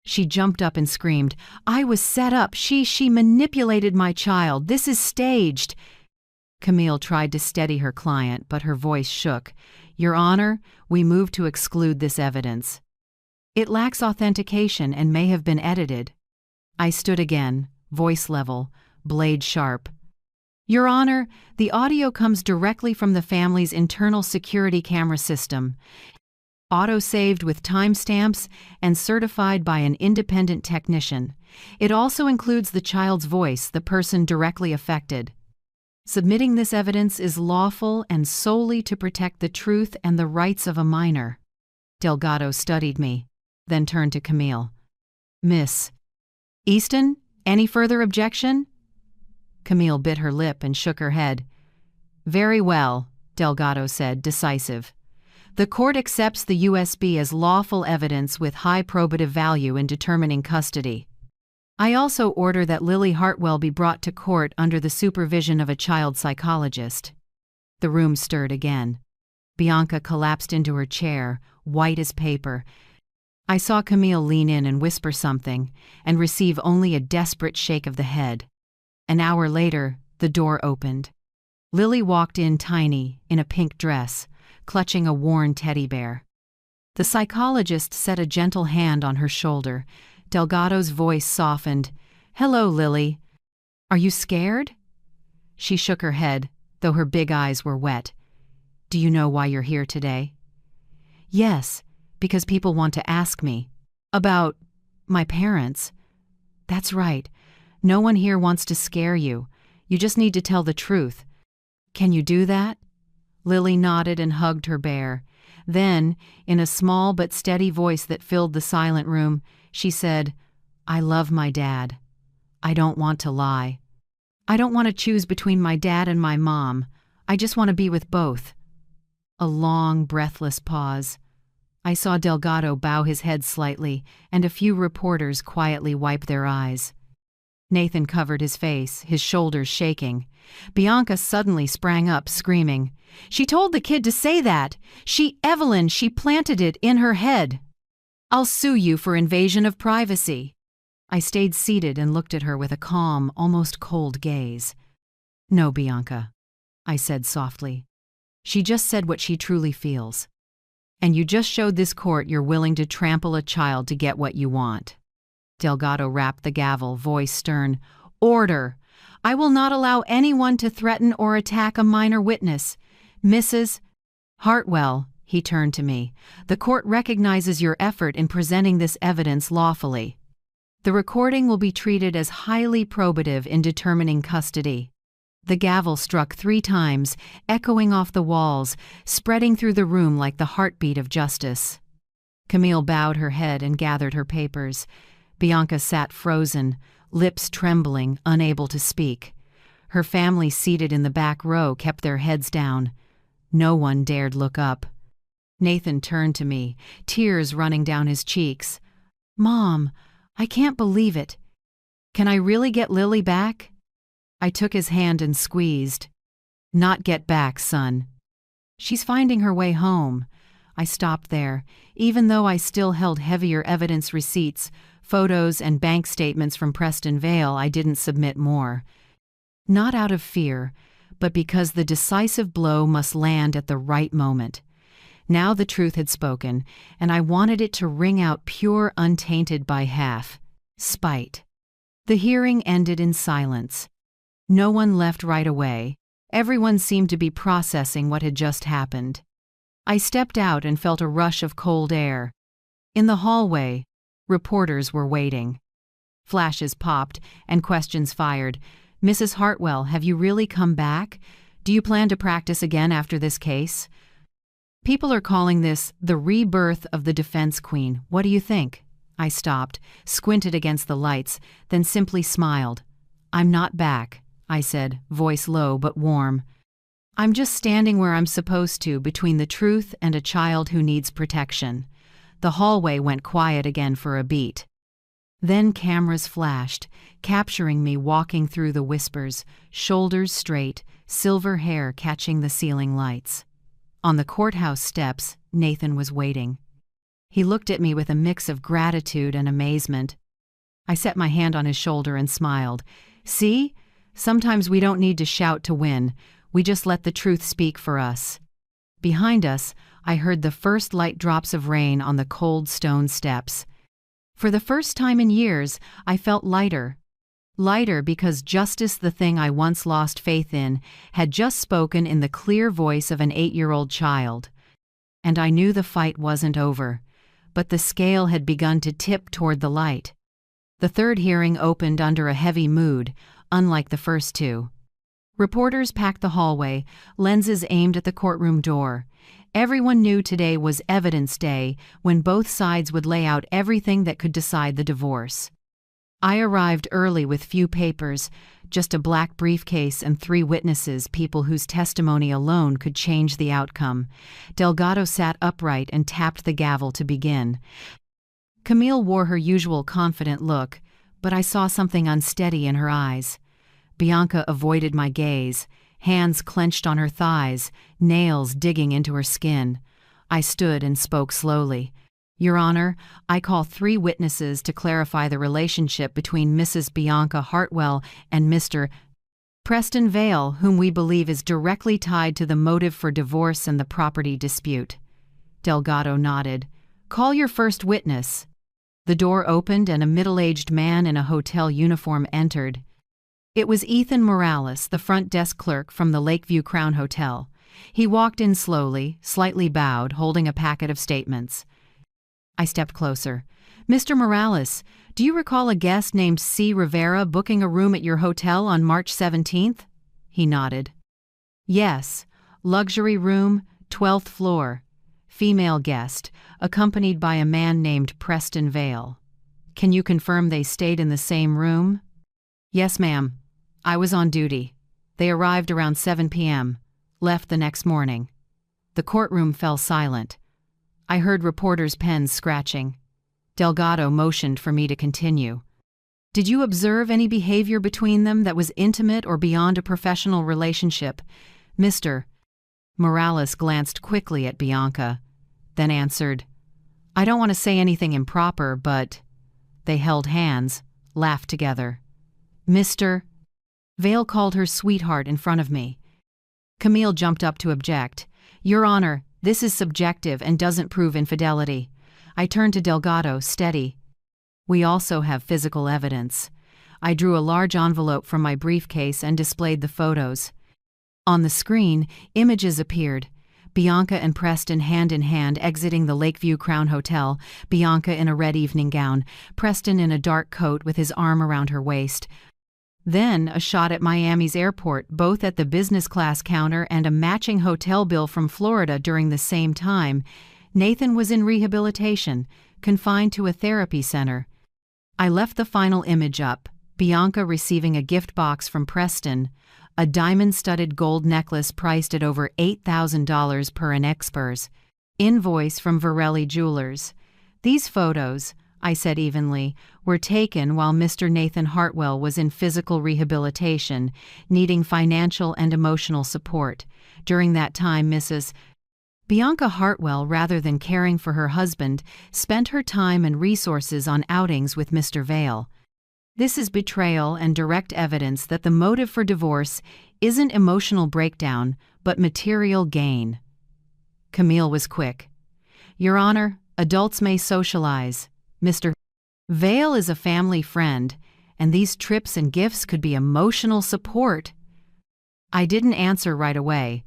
She jumped up and screamed, "I was set up. She manipulated my child. This is staged." Camille tried to steady her client, but her voice shook. "Your Honor, we move to exclude this evidence. It lacks authentication and may have been edited." I stood again, voice level, blade sharp. "Your Honor, the audio comes directly from the family's internal security camera system, auto-saved with timestamps and certified by an independent technician. It also includes the child's voice, the person directly affected. Submitting this evidence is lawful and solely to protect the truth and the rights of a minor." Delgado studied me, then turned to Camille. "Miss Easton, any further objection?" Camille bit her lip and shook her head. "Very well," Delgado said, decisive. "The court accepts the USB as lawful evidence with high probative value in determining custody. I also order that Lily Hartwell be brought to court under the supervision of a child psychologist." The room stirred again. Bianca collapsed into her chair, white as paper. I saw Camille lean in and whisper something, and receive only a desperate shake of the head. An hour later, the door opened. Lily walked in tiny, in a pink dress, clutching a worn teddy bear. The psychologist set a gentle hand on her shoulder. Delgado's voice softened. "Hello, Lily. Are you scared?" She shook her head, though her big eyes were wet. "Do you know why you're here today?" "Yes, because people want to ask me. About my parents." "That's right. No one here wants to scare you. You just need to tell the truth. Can you do that?" Lily nodded and hugged her bear. Then, in a small but steady voice that filled the silent room, she said, "I love my dad. I don't want to lie. I don't want to choose between my dad and my mom. I just want to be with both." A long, breathless pause. I saw Delgado bow his head slightly, and a few reporters quietly wipe their eyes. Nathan covered his face, his shoulders shaking. Bianca suddenly sprang up, screaming, "She told the kid to say that! Evelyn, she planted it in her head! I'll sue you for invasion of privacy." I stayed seated and looked at her with a calm, almost cold gaze. "No, Bianca," I said softly. "She just said what she truly feels. And you just showed this court you're willing to trample a child to get what you want." Delgado rapped the gavel, voice stern. "Order! I will not allow anyone to threaten or attack a minor witness. Mrs. Hartwell," he turned to me, "the court recognizes your effort in presenting this evidence lawfully. The recording will be treated as highly probative in determining custody." The gavel struck 3 times, echoing off the walls, spreading through the room like the heartbeat of justice. Camille bowed her head and gathered her papers. Bianca sat frozen, lips trembling, unable to speak. Her family seated in the back row kept their heads down. No one dared look up. Nathan turned to me, tears running down his cheeks. "Mom, I can't believe it. Can I really get Lily back?" I took his hand and squeezed. "Not get back, son. She's finding her way home." I stopped there, even though I still held heavier evidence receipts, photos and bank statements from Preston Vale. I didn't submit more. Not out of fear, but because the decisive blow must land at the right moment. Now the truth had spoken, and I wanted it to ring out pure, untainted by half. Spite. The hearing ended in silence. No one left right away. Everyone seemed to be processing what had just happened. I stepped out and felt a rush of cold air. In the hallway, reporters were waiting. Flashes popped and questions fired. "Mrs. Hartwell, have you really come back? Do you plan to practice again after this case? People are calling this the rebirth of the defense queen. What do you think?" I stopped, squinted against the lights, then simply smiled. "I'm not back," I said, voice low but warm. "I'm just standing where I'm supposed to, between the truth and a child who needs protection." The hallway went quiet again for a beat. Then cameras flashed, capturing me walking through the whispers, shoulders straight, silver hair catching the ceiling lights. On the courthouse steps, Nathan was waiting. He looked at me with a mix of gratitude and amazement. I set my hand on his shoulder and smiled. "See? Sometimes we don't need to shout to win. We just let the truth speak for us." Behind us, I heard the first light drops of rain on the cold stone steps. For the first time in years, I felt lighter. Lighter because justice, the thing I once lost faith in, had just spoken in the clear voice of an 8-year-old child. And I knew the fight wasn't over, but the scale had begun to tip toward the light. The third hearing opened under a heavy mood, unlike the first 2. Reporters packed the hallway, lenses aimed at the courtroom door. Everyone knew today was evidence day, when both sides would lay out everything that could decide the divorce. I arrived early with few papers, just a black briefcase and 3 witnesses, people whose testimony alone could change the outcome. Delgado sat upright and tapped the gavel to begin. Camille wore her usual confident look, but I saw something unsteady in her eyes. Bianca avoided my gaze, hands clenched on her thighs, nails digging into her skin. I stood and spoke slowly. "Your Honor, I call 3 witnesses to clarify the relationship between Mrs. Bianca Hartwell and Mr. Preston Vale, whom we believe is directly tied to the motive for divorce and the property dispute." Delgado nodded. "Call your first witness." The door opened and a middle-aged man in a hotel uniform entered. It was Ethan Morales, the front desk clerk from the Lakeview Crown Hotel. He walked in slowly, slightly bowed, holding a packet of statements. I stepped closer. "Mr. Morales, do you recall a guest named C. Rivera booking a room at your hotel on March 17th? He nodded. "Yes, luxury room, 12th floor. Female guest, accompanied by a man named Preston Vale. Can you confirm they stayed in the same room?" Yes, ma'am. I was on duty. They arrived around 7 p.m., left the next morning. The courtroom fell silent. I heard reporters' pens scratching. Delgado motioned for me to continue. Did you observe any behavior between them that was intimate or beyond a professional relationship? Mr. Morales glanced quickly at Bianca, then answered, I don't want to say anything improper, but… They held hands, laughed together. Mr. Vale called her sweetheart in front of me. Camille jumped up to object. Your Honor, this is subjective and doesn't prove infidelity. I turned to Delgado, steady. We also have physical evidence. I drew a large envelope from my briefcase and displayed the photos. On the screen, images appeared. Bianca and Preston hand in hand exiting the Lakeview Crown Hotel, Bianca in a red evening gown, Preston in a dark coat with his arm around her waist. Then a shot at Miami's airport, both at the business class counter and a matching hotel bill from Florida during the same time. Nathan was in rehabilitation, confined to a therapy center. I left the final image up, Bianca receiving a gift box from Preston, a diamond-studded gold necklace priced at over $8,000 per an expert's invoice from Varelli Jewelers. These photos, I said evenly, were taken while Mr. Nathan Hartwell was in physical rehabilitation, needing financial and emotional support. During that time, Mrs. Bianca Hartwell, rather than caring for her husband, spent her time and resources on outings with Mr. Vale. This is betrayal and direct evidence that the motive for divorce isn't emotional breakdown, but material gain. Camille was quick. Your Honor, adults may socialize. Mr. Vale is a family friend, and these trips and gifts could be emotional support. I didn't answer right away.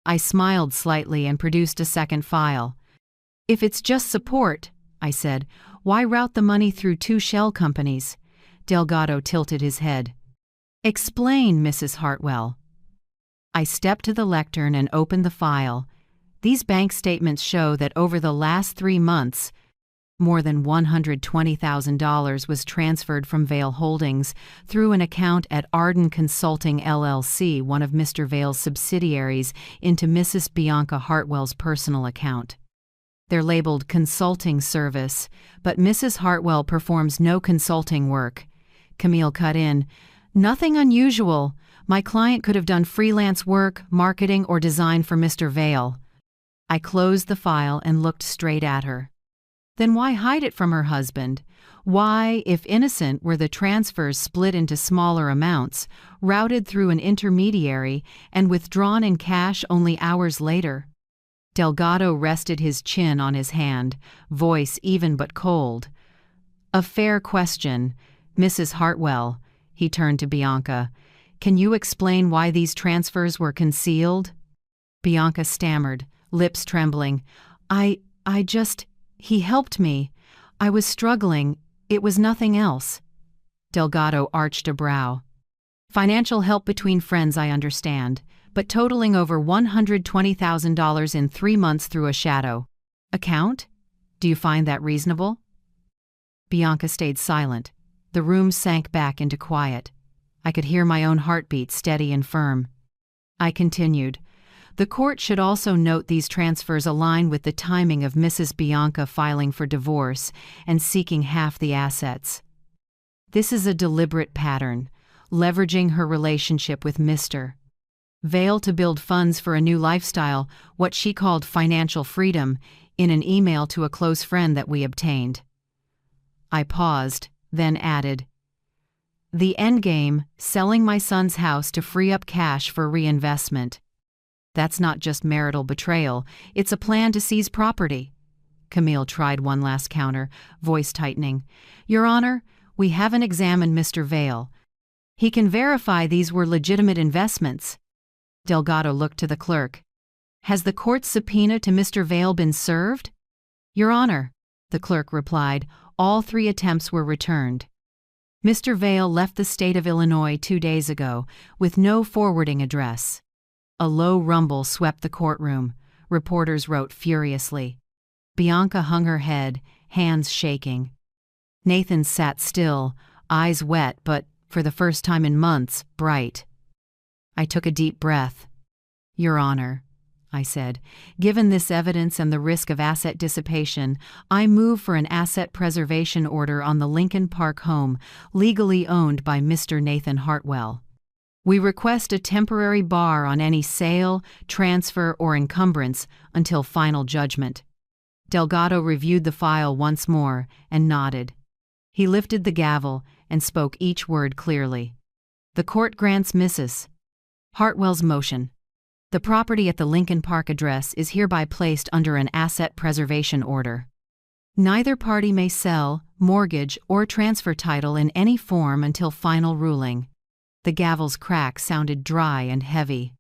I smiled slightly and produced a second file. If it's just support, I said, why route the money through two shell companies? Delgado tilted his head. Explain, Mrs. Hartwell. I stepped to the lectern and opened the file. These bank statements show that over the last 3 months, more than $120,000 was transferred from Vale Holdings through an account at Arden Consulting LLC, one of Mr. Vale's subsidiaries, into Mrs. Bianca Hartwell's personal account. They're labeled consulting service, but Mrs. Hartwell performs no consulting work. Camille cut in. Nothing unusual. My client could have done freelance work, marketing, or design for Mr. Vale. I closed the file and looked straight at her. Then why hide it from her husband? Why, if innocent, were the transfers split into smaller amounts, routed through an intermediary, and withdrawn in cash only hours later? Delgado rested his chin on his hand, voice even but cold. A fair question, Mrs. Hartwell. He turned to Bianca. Can you explain why these transfers were concealed? Bianca stammered, lips trembling. He helped me. I was struggling. It was nothing else. Delgado arched a brow. Financial help between friends, I understand, but totaling over $120,000 in 3 months through a shadow account? Do you find that reasonable? Bianca stayed silent. The room sank back into quiet. I could hear my own heartbeat, steady and firm. I continued. The court should also note these transfers align with the timing of Mrs. Bianca filing for divorce and seeking half the assets. This is a deliberate pattern, leveraging her relationship with Mr. Vale to build funds for a new lifestyle, what she called financial freedom, in an email to a close friend that we obtained. I paused, then added, the endgame, selling my son's house to free up cash for reinvestment. That's not just marital betrayal, it's a plan to seize property. Camille tried one last counter, voice tightening. Your Honor, we haven't examined Mr. Vale. He can verify these were legitimate investments. Delgado looked to the clerk. Has the court's subpoena to Mr. Vale been served? Your Honor, the clerk replied, all 3 attempts were returned. Mr. Vale left the state of Illinois 2 days ago, with no forwarding address. A low rumble swept the courtroom. Reporters wrote furiously. Bianca hung her head, hands shaking. Nathan sat still, eyes wet but for the first time in months, bright. I took a deep breath. "Your Honor," I said, "given this evidence and the risk of asset dissipation, I move for an asset preservation order on the Lincoln Park home, legally owned by Mr. Nathan Hartwell. We request a temporary bar on any sale, transfer, or encumbrance until final judgment." Delgado reviewed the file once more and nodded. He lifted the gavel and spoke each word clearly. "The court grants Mrs. Hartwell's motion. The property at the Lincoln Park address is hereby placed under an asset preservation order. Neither party may sell, mortgage, or transfer title in any form until final ruling." The gavel's crack sounded dry and heavy.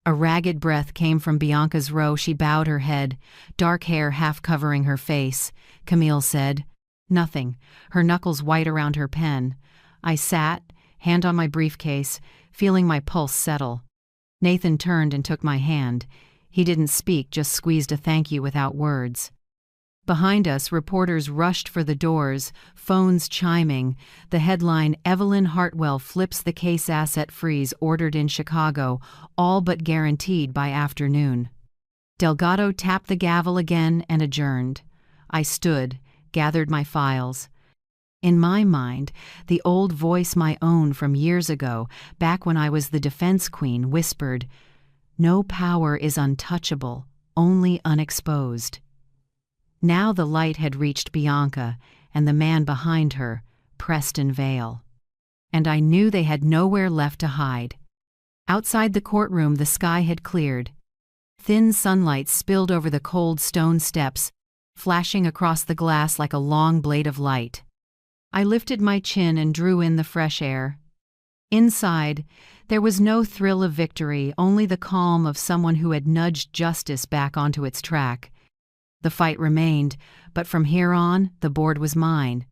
A ragged breath came from Bianca's row. She bowed her head, dark hair half covering her face. Camille said, "Nothing," her knuckles white around her pen. I sat, hand on my briefcase, feeling my pulse settle. Nathan turned and took my hand. He didn't speak, just squeezed a thank you without words. Behind us, reporters rushed for the doors, phones chiming. The headline, "Evelyn Hartwell flips the case, asset freeze ordered in Chicago, all but guaranteed by afternoon." Delgado tapped the gavel again and adjourned. I stood, gathered my files. In my mind, the old voice, my own from years ago, back when I was the defense queen, whispered, "No power is untouchable, only unexposed." Now the light had reached Bianca and the man behind her, Preston Vale. And I knew they had nowhere left to hide. Outside the courtroom, the sky had cleared. Thin sunlight spilled over the cold stone steps, flashing across the glass like a long blade of light. I lifted my chin and drew in the fresh air. Inside, there was no thrill of victory, only the calm of someone who had nudged justice back onto its track. The fight remained, but from here on, the board was mine.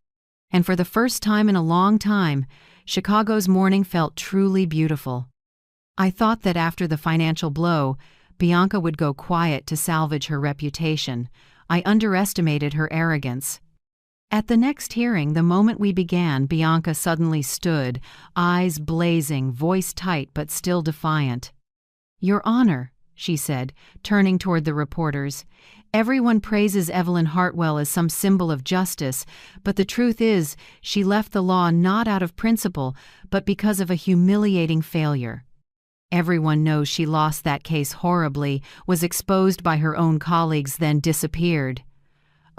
And for the first time in a long time, Chicago's morning felt truly beautiful. I thought that after the financial blow, Bianca would go quiet to salvage her reputation. I underestimated her arrogance. At the next hearing, the moment we began, Bianca suddenly stood, eyes blazing, voice tight but still defiant. "Your Honor," she said, turning toward the reporters, "everyone praises Evelyn Hartwell as some symbol of justice, but the truth is, she left the law not out of principle, but because of a humiliating failure. Everyone knows she lost that case horribly, was exposed by her own colleagues, then disappeared."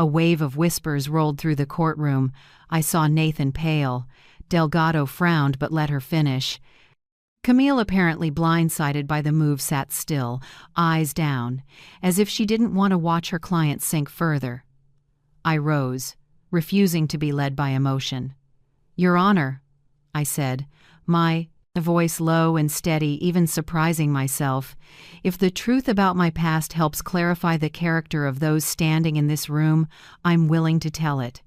A wave of whispers rolled through the courtroom. I saw Nathan pale. Delgado frowned but let her finish. Camille, apparently blindsided by the move, sat still, eyes down, as if she didn't want to watch her client sink further. I rose, refusing to be led by emotion. "Your Honor," I said, my voice low and steady, even surprising myself, "if the truth about my past helps clarify the character of those standing in this room, I'm willing to tell it."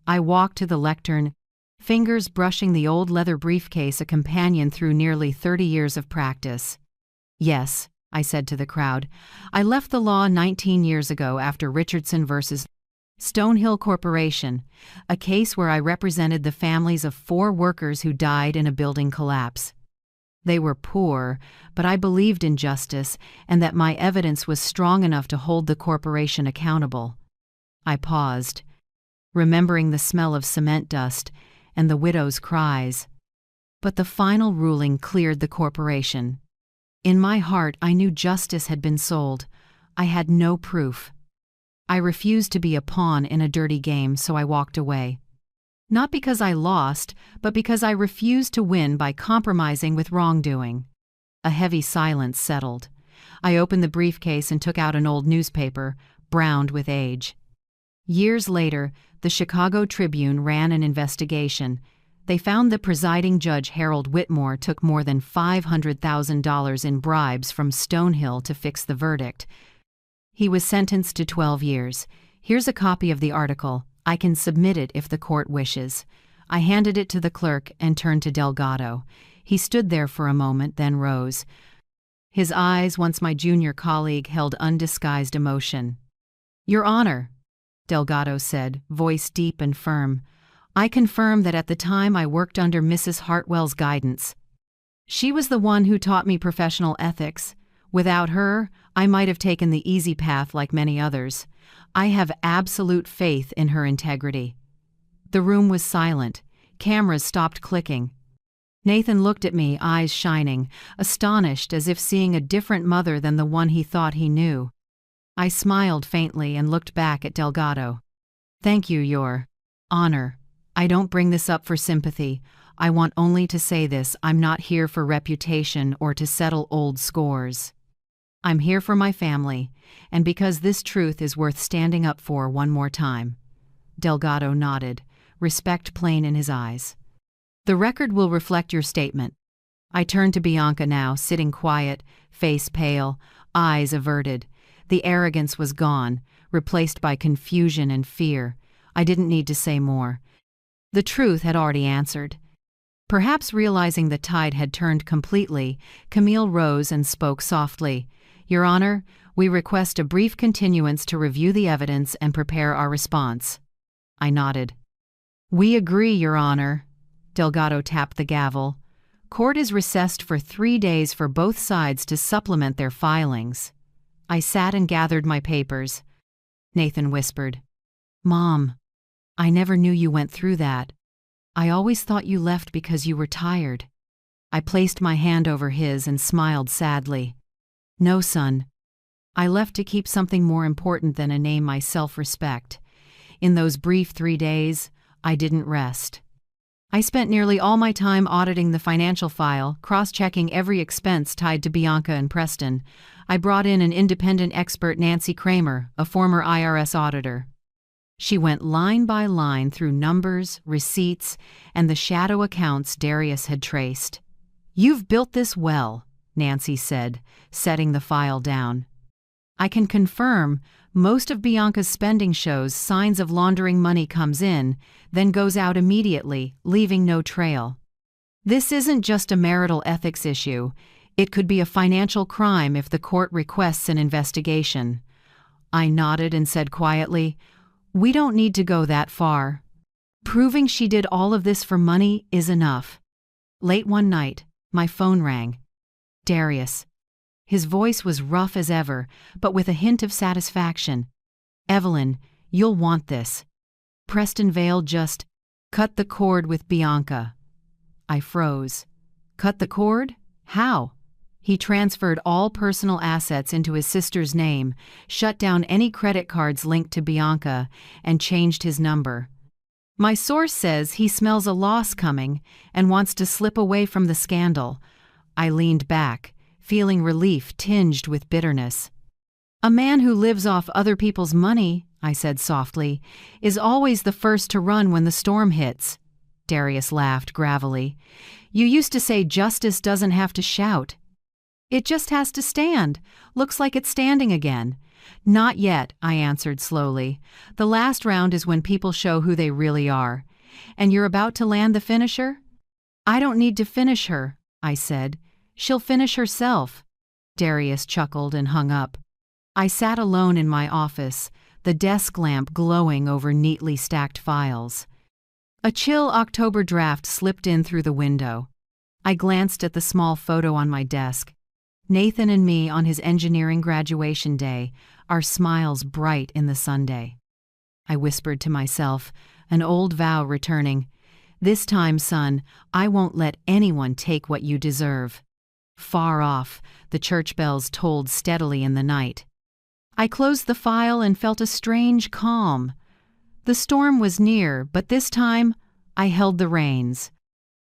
I walked to the lectern, fingers brushing the old leather briefcase, a companion through nearly 30 years of practice. "Yes," I said to the crowd, "I left the law 19 years ago after Richardson versus Stonehill Corporation, a case where I represented the families of 4 workers who died in a building collapse. They were poor, but I believed in justice and that my evidence was strong enough to hold the corporation accountable." I paused, remembering the smell of cement dust and the widow's cries. But the final ruling cleared the corporation. In my heart, I knew justice had been sold. I had no proof. I refused to be a pawn in a dirty game, so I walked away. Not because I lost, but because I refused to win by compromising with wrongdoing. A heavy silence settled. I opened the briefcase and took out an old newspaper, browned with age. Years later, the Chicago Tribune ran an investigation. They found that presiding Judge Harold Whitmore took more than $500,000 in bribes from Stonehill to fix the verdict. He was sentenced to 12 years. Here's a copy of the article. I can submit it if the court wishes. I handed it to the clerk and turned to Delgado. He stood there for a moment, then rose. His eyes, once my junior colleague, held undisguised emotion. "Your Honor," Delgado said, voice deep and firm, I confirm that at the time I worked under Mrs. Hartwell's guidance. She was the one who taught me professional ethics. Without her, I might have taken the easy path like many others. I have absolute faith in her integrity." The room was silent. Cameras stopped clicking. Nathan looked at me, eyes shining, astonished as if seeing a different mother than the one he thought he knew. I smiled faintly and looked back at Delgado. "Thank you, Your Honor. I don't bring this up for sympathy. I want only to say this: I'm not here for reputation or to settle old scores. I'm here for my family, and because this truth is worth standing up for one more time." Delgado nodded, respect plain in his eyes. "The record will reflect your statement." I turned to Bianca now, sitting quiet, face pale, eyes averted. The arrogance was gone, replaced by confusion and fear. I didn't need to say more. The truth had already answered. Perhaps realizing the tide had turned completely, Camille rose and spoke softly. "Your Honor, we request a brief continuance to review the evidence and prepare our response." I nodded. "We agree, Your Honor." Delgado tapped the gavel. "Court is recessed for 3 days for both sides to supplement their filings." I sat and gathered my papers. Nathan whispered, "Mom, I never knew you went through that. I always thought you left because you were tired." I placed my hand over his and smiled sadly. "No, son. I left to keep something more important than a name: my self-respect. In those brief 3 days, I didn't rest. I spent nearly all my time auditing the financial file, cross-checking every expense tied to Bianca and Preston. I brought in an independent expert, Nancy Kramer, a former IRS auditor. She went line by line through numbers, receipts, and the shadow accounts Darius had traced. "You've built this well," Nancy said, setting the file down. "I can confirm most of Bianca's spending shows signs of laundering. Money comes in, then goes out immediately, leaving no trail. This isn't just a marital ethics issue. It could be a financial crime if the court requests an investigation." I nodded and said quietly, "We don't need to go that far. Proving she did all of this for money is enough." Late one night, my phone rang. Darius. His voice was rough as ever, but with a hint of satisfaction. "Evelyn, you'll want this. Preston Vale just cut the cord with Bianca." I froze. "Cut the cord? How?" He transferred all personal assets into his sister's name, shut down any credit cards linked to Bianca, and changed his number. "My source says he smells a loss coming and wants to slip away from the scandal." I leaned back, feeling relief tinged with bitterness. "A man who lives off other people's money," I said softly, "is always the first to run when the storm hits." Darius laughed gravelly. "You used to say justice doesn't have to shout. It just has to stand. Looks like it's standing again." "Not yet," I answered slowly. "The last round is when people show who they really are. And you're about to land the finisher?" "I don't need to finish her," I said. "She'll finish herself." Darius chuckled and hung up. I sat alone in my office, the desk lamp glowing over neatly stacked files. A chill October draft slipped in through the window. I glanced at the small photo on my desk. Nathan and me on his engineering graduation day, our smiles bright in the Sunday. I whispered to myself, an old vow returning, "This time, son, I won't let anyone take what you deserve." Far off, the church bells tolled steadily in the night. I closed the file and felt a strange calm. The storm was near, but this time I held the reins.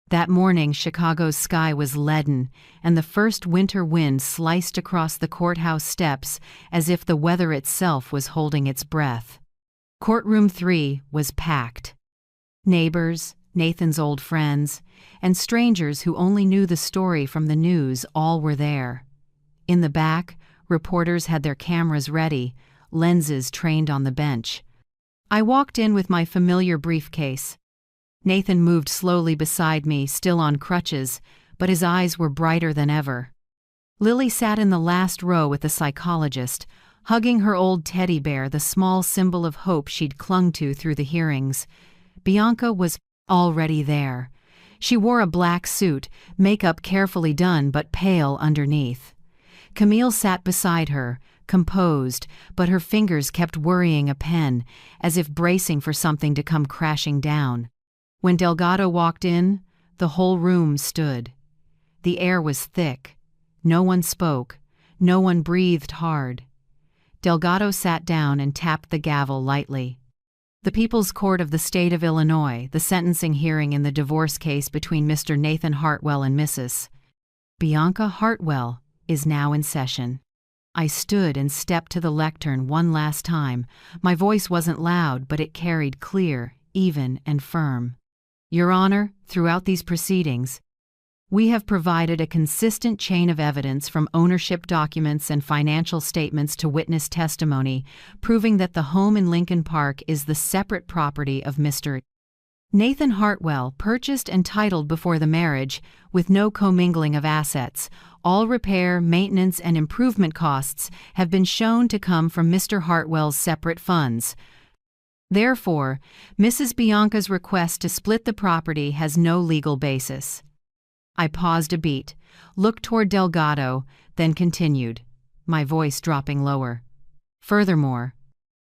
That morning, Chicago's sky was leaden, and the first winter wind sliced across the courthouse steps as if the weather itself was holding its breath. Courtroom 3 was packed. Neighbors, Nathan's old friends, and strangers who only knew the story from the news all were there. In the back, reporters had their cameras ready, lenses trained on the bench. I walked in with my familiar briefcase. Nathan moved slowly beside me, still on crutches, but his eyes were brighter than ever. Lily sat in the last row with the psychologist, hugging her old teddy bear, the small symbol of hope she'd clung to through the hearings. Bianca was already there. She wore a black suit, makeup carefully done but pale underneath. Camille sat beside her, composed, but her fingers kept worrying a pen, as if bracing for something to come crashing down. When Delgado walked in, the whole room stood. The air was thick. No one spoke. No one breathed hard. Delgado sat down and tapped the gavel lightly. The People's Court of the State of Illinois, the sentencing hearing in the divorce case between Mr. Nathan Hartwell and Mrs. Bianca Hartwell, is now in session. I stood and stepped to the lectern one last time. My voice wasn't loud, but it carried clear, even, and firm. Your Honor, throughout these proceedings, we have provided a consistent chain of evidence from ownership documents and financial statements to witness testimony, proving that the home in Lincoln Park is the separate property of Mr. Nathan Hartwell, purchased and titled before the marriage, with no commingling of assets. All repair, maintenance, and improvement costs have been shown to come from Mr. Hartwell's separate funds. Therefore, Mrs. Bianca's request to split the property has no legal basis. I paused a beat, looked toward Delgado, then continued, my voice dropping lower. Furthermore,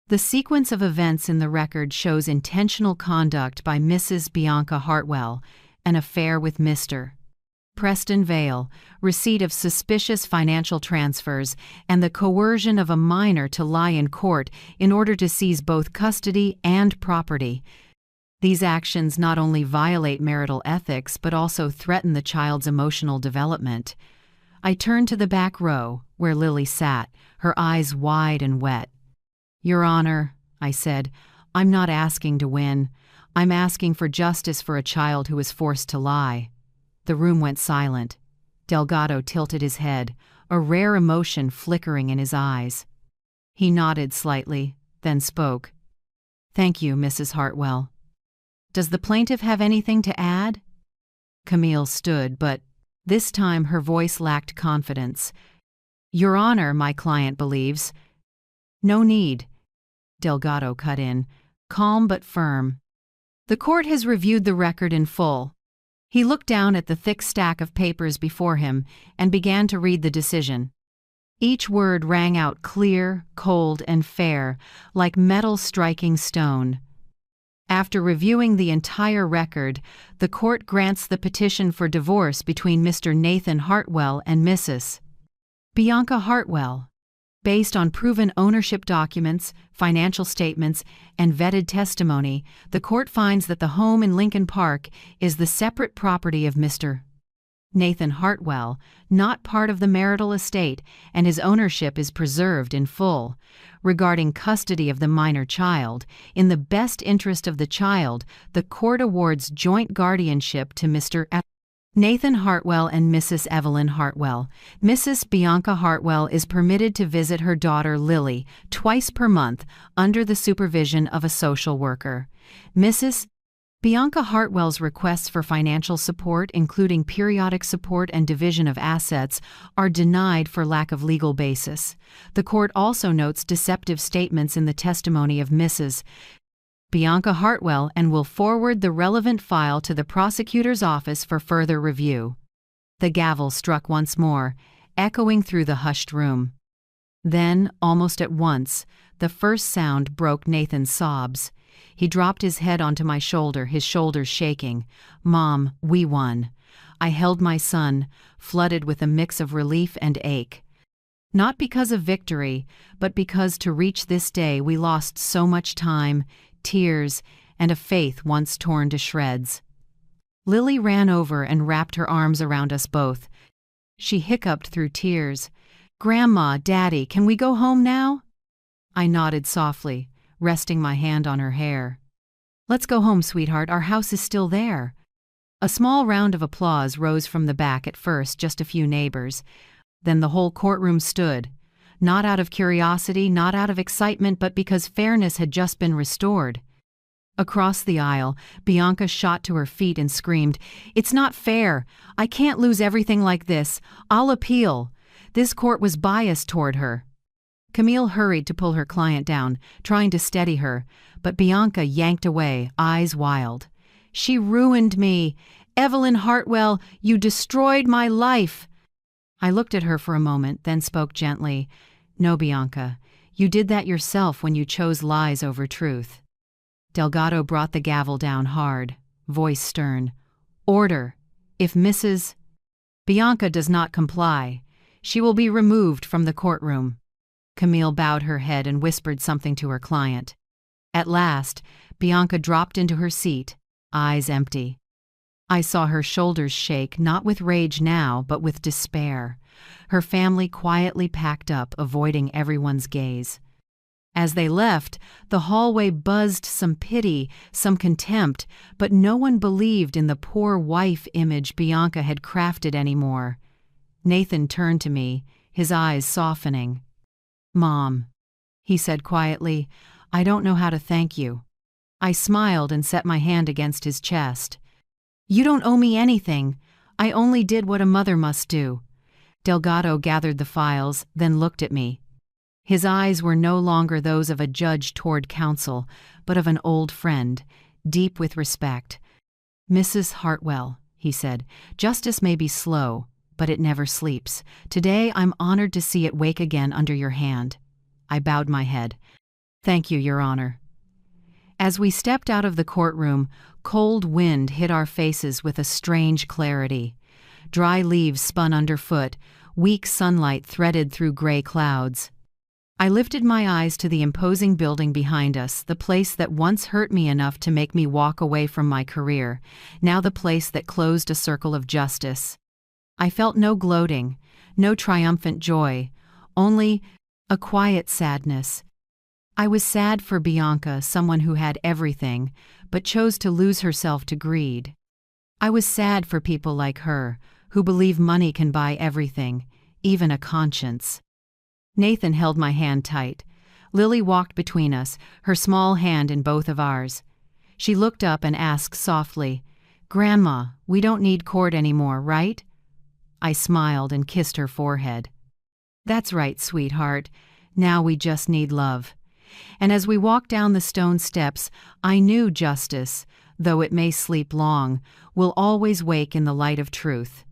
the sequence of events in the record shows intentional conduct by Mrs. Bianca Hartwell, an affair with Mr. Preston Vale, receipt of suspicious financial transfers, and the coercion of a minor to lie in court in order to seize both custody and property. These actions not only violate marital ethics but also threaten the child's emotional development. I turned to the back row, where Lily sat, her eyes wide and wet. Your Honor, I said, I'm not asking to win. I'm asking for justice for a child who was forced to lie. The room went silent. Delgado tilted his head, a rare emotion flickering in his eyes. He nodded slightly, then spoke. Thank you, Mrs. Hartwell. Does the plaintiff have anything to add? Camille stood, but this time her voice lacked confidence. Your Honor, my client believes. No need. Delgado cut in, calm but firm. The court has reviewed the record in full. He looked down at the thick stack of papers before him and began to read the decision. Each word rang out clear, cold, and fair, like metal striking stone. After reviewing the entire record, the court grants the petition for divorce between Mr. Nathan Hartwell and Mrs. Bianca Hartwell. Based on proven ownership documents, financial statements, and vetted testimony, the court finds that the home in Lincoln Park is the separate property of Mr. Nathan Hartwell, not part of the marital estate, and his ownership is preserved in full. Regarding custody of the minor child, in the best interest of the child, the court awards joint guardianship to Mr. Nathan Hartwell and Mrs. Evelyn Hartwell. Mrs. Bianca Hartwell is permitted to visit her daughter Lily twice per month under the supervision of a social worker. Mrs. Bianca Hartwell's requests for financial support, including periodic support and division of assets, are denied for lack of legal basis. The court also notes deceptive statements in the testimony of Mrs. Bianca Hartwell and will forward the relevant file to the prosecutor's office for further review. The gavel struck once more, echoing through the hushed room. Then, almost at once, the first sound broke Nathan's sobs. He dropped his head onto my shoulder, his shoulders shaking. Mom, we won. I held my son, flooded with a mix of relief and ache. Not because of victory, but because to reach this day we lost so much time, tears, and a faith once torn to shreds. Lily ran over and wrapped her arms around us both. She hiccuped through tears. Grandma, Daddy, can we go home now? I nodded softly, resting my hand on her hair. Let's go home, sweetheart, our house is still there. A small round of applause rose from the back, at first just a few neighbors. Then the whole courtroom stood, not out of curiosity, not out of excitement, but because fairness had just been restored. Across the aisle, Bianca shot to her feet and screamed, "It's not fair! I can't lose everything like this! I'll appeal! This court was biased toward her!" Camille hurried to pull her client down, trying to steady her, but Bianca yanked away, eyes wild. "She ruined me! Evelyn Hartwell, you destroyed my life!" I looked at her for a moment, then spoke gently. "No, Bianca, you did that yourself when you chose lies over truth." Delgado brought the gavel down hard, voice stern. "Order! If Mrs. Bianca does not comply, she will be removed from the courtroom." Camille bowed her head and whispered something to her client. At last, Bianca dropped into her seat, eyes empty. I saw her shoulders shake, not with rage now, but with despair. Her family quietly packed up, avoiding everyone's gaze. As they left, the hallway buzzed some pity, some contempt, but no one believed in the poor wife image Bianca had crafted anymore. Nathan turned to me, his eyes softening. "Mom," he said quietly, "I don't know how to thank you." I smiled and set my hand against his chest. "You don't owe me anything. I only did what a mother must do." Delgado gathered the files, then looked at me. His eyes were no longer those of a judge toward counsel, but of an old friend, deep with respect. "Mrs. Hartwell," he said, "justice may be slow, but it never sleeps. Today I'm honored to see it wake again under your hand." I bowed my head. "Thank you, Your Honor." As we stepped out of the courtroom, cold wind hit our faces with a strange clarity. Dry leaves spun underfoot, weak sunlight threaded through gray clouds. I lifted my eyes to the imposing building behind us, the place that once hurt me enough to make me walk away from my career, now the place that closed a circle of justice. I felt no gloating, no triumphant joy, only a quiet sadness. I was sad for Bianca, someone who had everything, but chose to lose herself to greed. I was sad for people like her, who believe money can buy everything, even a conscience. Nathan held my hand tight. Lily walked between us, her small hand in both of ours. She looked up and asked softly, "Grandma, we don't need court anymore, right?" I smiled and kissed her forehead. "That's right, sweetheart. Now we just need love." And as we walked down the stone steps, I knew justice, though it may sleep long, will always wake in the light of truth.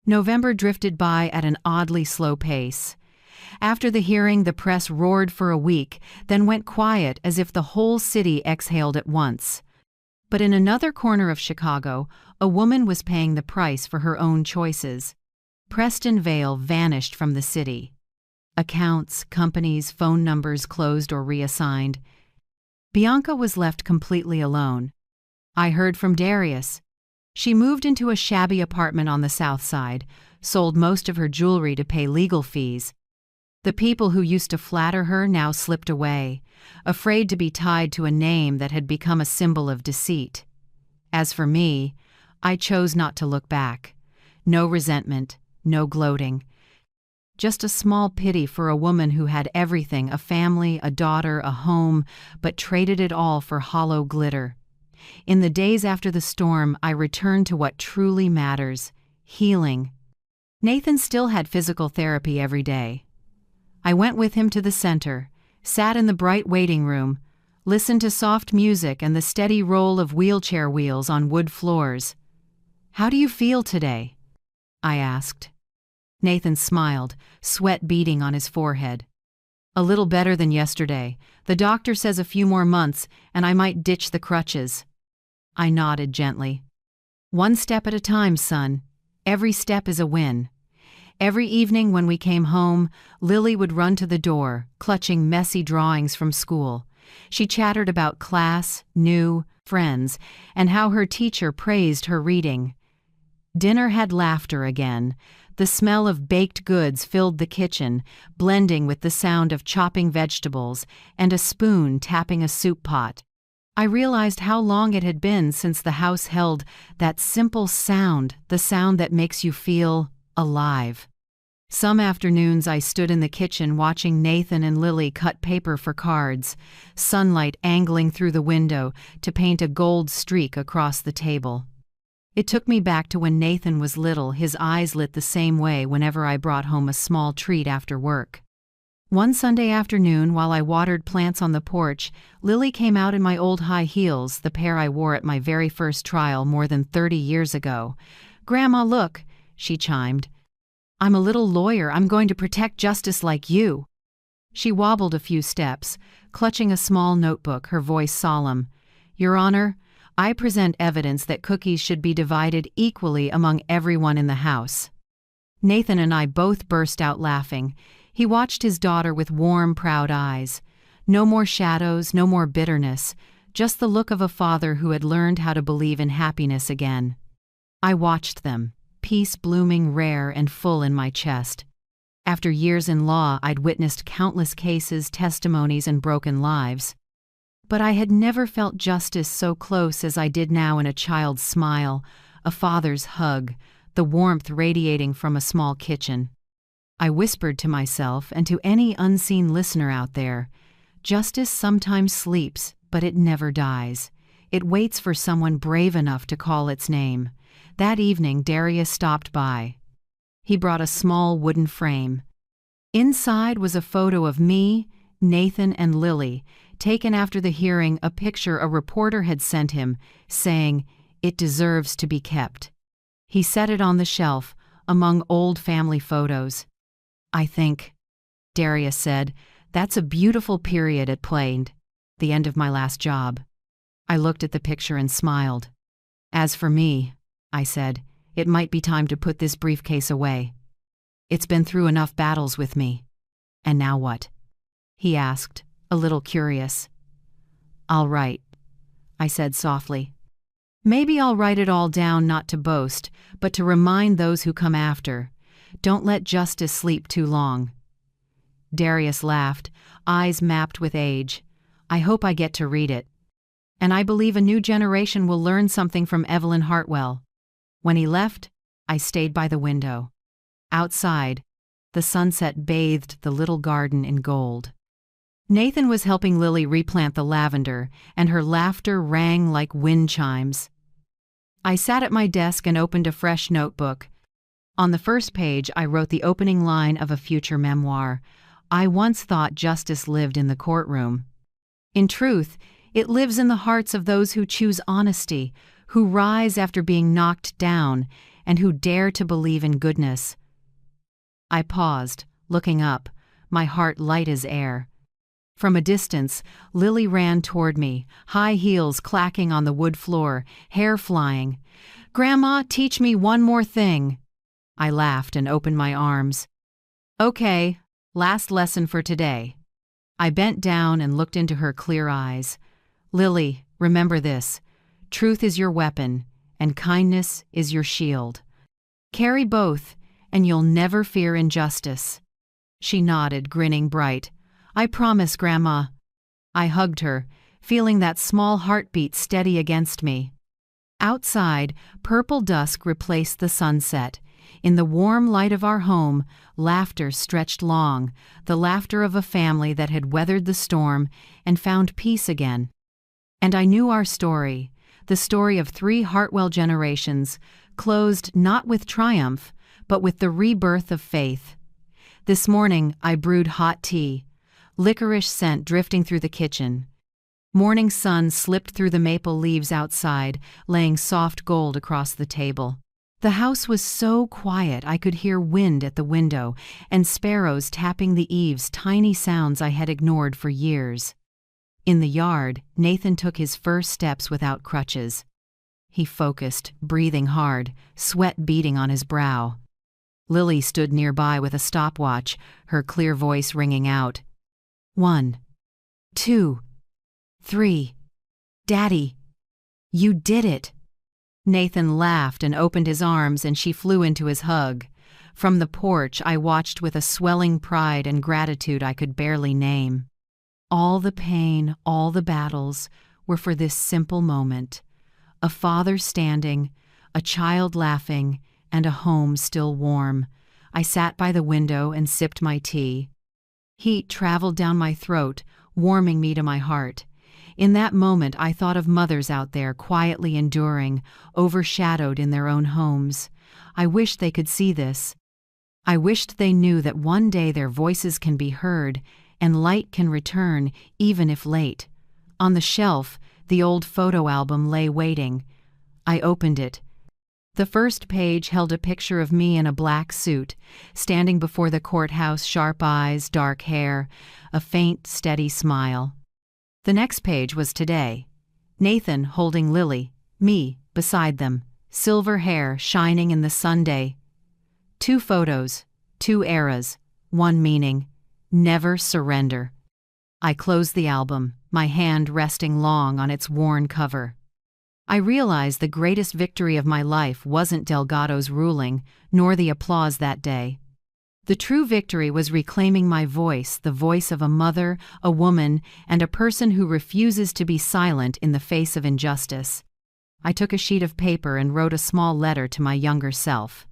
November drifted by at an oddly slow pace. After the hearing, the press roared for a week, then went quiet as if the whole city exhaled at once. But in another corner of Chicago, a woman was paying the price for her own choices. Preston Vale vanished from the city. Accounts, companies, phone numbers closed or reassigned. Bianca was left completely alone. I heard from Darius. She moved into a shabby apartment on the south side, sold most of her jewelry to pay legal fees. The people who used to flatter her now slipped away, afraid to be tied to a name that had become a symbol of deceit. As for me, I chose not to look back. No resentment, no gloating. Just a small pity for a woman who had everything, a family, a daughter, a home, but traded it all for hollow glitter. In the days after the storm, I returned to what truly matters: healing. Nathan still had physical therapy every day. I went with him to the center, sat in the bright waiting room, listened to soft music and the steady roll of wheelchair wheels on wood floors. "How do you feel today?" I asked. Nathan smiled, sweat beading on his forehead. "A little better than yesterday. The doctor says a few more months, and I might ditch the crutches." I nodded gently. "One step at a time, son. Every step is a win." Every evening when we came home, Lily would run to the door, clutching messy drawings from school. She chattered about class, new, friends, and how her teacher praised her reading. Dinner had laughter again. The smell of baked goods filled the kitchen, blending with the sound of chopping vegetables and a spoon tapping a soup pot. I realized how long it had been since the house held that simple sound, the sound that makes you feel alive. Some afternoons I stood in the kitchen watching Nathan and Lily cut paper for cards, sunlight angling through the window to paint a gold streak across the table. It took me back to when Nathan was little, his eyes lit the same way whenever I brought home a small treat after work. One Sunday afternoon, while I watered plants on the porch, Lily came out in my old high heels, the pair I wore at my very first trial more than 30 years ago. "Grandma, look," she chimed. "I'm a little lawyer. I'm going to protect justice like you." She wobbled a few steps, clutching a small notebook, her voice solemn. "Your Honor, I present evidence that cookies should be divided equally among everyone in the house." Nathan and I both burst out laughing. He watched his daughter with warm, proud eyes. No more shadows, no more bitterness, just the look of a father who had learned how to believe in happiness again. I watched them, peace blooming rare and full in my chest. After years in law, I'd witnessed countless cases, testimonies, and broken lives. But I had never felt justice so close as I did now in a child's smile, a father's hug, the warmth radiating from a small kitchen. I whispered to myself and to any unseen listener out there, justice sometimes sleeps, but it never dies. It waits for someone brave enough to call its name. That evening, Darius stopped by. He brought a small wooden frame. Inside was a photo of me, Nathan, and Lily, taken after the hearing, a picture a reporter had sent him, saying, "It deserves to be kept." He set it on the shelf, among old family photos. "I think," Darius said, "that's a beautiful period at play, the end of my last job." I looked at the picture and smiled. "As for me," I said, "it might be time to put this briefcase away. It's been through enough battles with me." "And now what?" he asked, a little curious. "I'll write," I said softly. "Maybe I'll write it all down, not to boast, but to remind those who come after. Don't let justice sleep too long." Darius laughed, eyes mapped with age. "I hope I get to read it. And I believe a new generation will learn something from Evelyn Hartwell." When he left, I stayed by the window. Outside, the sunset bathed the little garden in gold. Nathan was helping Lily replant the lavender, and her laughter rang like wind chimes. I sat at my desk and opened a fresh notebook. On the first page, I wrote the opening line of a future memoir. I once thought justice lived in the courtroom. In truth, it lives in the hearts of those who choose honesty, who rise after being knocked down, and who dare to believe in goodness. I paused, looking up, my heart light as air. From a distance, Lily ran toward me, high heels clacking on the wood floor, hair flying. "Grandma, teach me one more thing." I laughed and opened my arms. "Okay, last lesson for today." I bent down and looked into her clear eyes. "Lily, remember this. Truth is your weapon, and kindness is your shield. Carry both, and you'll never fear injustice." She nodded, grinning bright. "I promise, Grandma." I hugged her, feeling that small heartbeat steady against me. Outside, purple dusk replaced the sunset. In the warm light of our home, laughter stretched long, the laughter of a family that had weathered the storm and found peace again. And I knew our story, the story of 3 Hartwell generations, closed not with triumph, but with the rebirth of faith. This morning, I brewed hot tea, licorice scent drifting through the kitchen. Morning sun slipped through the maple leaves outside, laying soft gold across the table. The house was so quiet I could hear wind at the window and sparrows tapping the eaves, tiny sounds I had ignored for years. In the yard, Nathan took his first steps without crutches. He focused, breathing hard, sweat beading on his brow. Lily stood nearby with a stopwatch, her clear voice ringing out. 1, 2, 3. "Daddy, you did it!" Nathan laughed and opened his arms, and she flew into his hug. From the porch, I watched with a swelling pride and gratitude I could barely name. All the pain, all the battles, were for this simple moment. A father standing, a child laughing, and a home still warm. I sat by the window and sipped my tea. Heat traveled down my throat, warming me to my heart. In that moment, I thought of mothers out there quietly enduring, overshadowed in their own homes. I wish they could see this. I wished they knew that one day their voices can be heard and light can return, even if late. On the shelf, the old photo album lay waiting. I opened it. The first page held a picture of me in a black suit, standing before the courthouse, sharp eyes, dark hair, a faint, steady smile. The next page was today. Nathan holding Lily, me beside them, silver hair shining in the Sunday. 2 photos, 2 eras, one meaning: never surrender. I closed the album, my hand resting long on its worn cover. I realized the greatest victory of my life wasn't Delgado's ruling, nor the applause that day. The true victory was reclaiming my voice, the voice of a mother, a woman, and a person who refuses to be silent in the face of injustice. I took a sheet of paper and wrote a small letter to my younger self.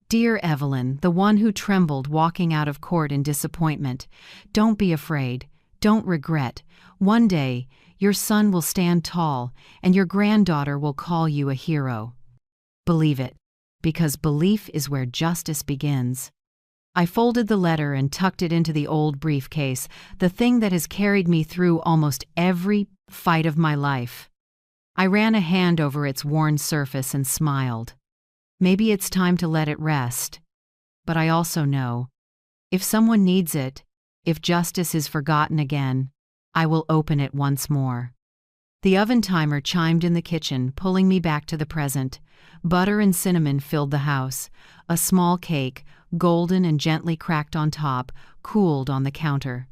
Dear Evelyn, the one who trembled walking out of court in disappointment, don't be afraid, don't regret. One day, your son will stand tall, and your granddaughter will call you a hero. Believe it, because belief is where justice begins. I folded the letter and tucked it into the old briefcase, the thing that has carried me through almost every fight of my life. I ran a hand over its worn surface and smiled. Maybe it's time to let it rest. But I also know, if someone needs it, if justice is forgotten again, I will open it once more. The oven timer chimed in the kitchen, pulling me back to the present. Butter and cinnamon filled the house. A small cake, golden and gently cracked on top, cooled on the counter.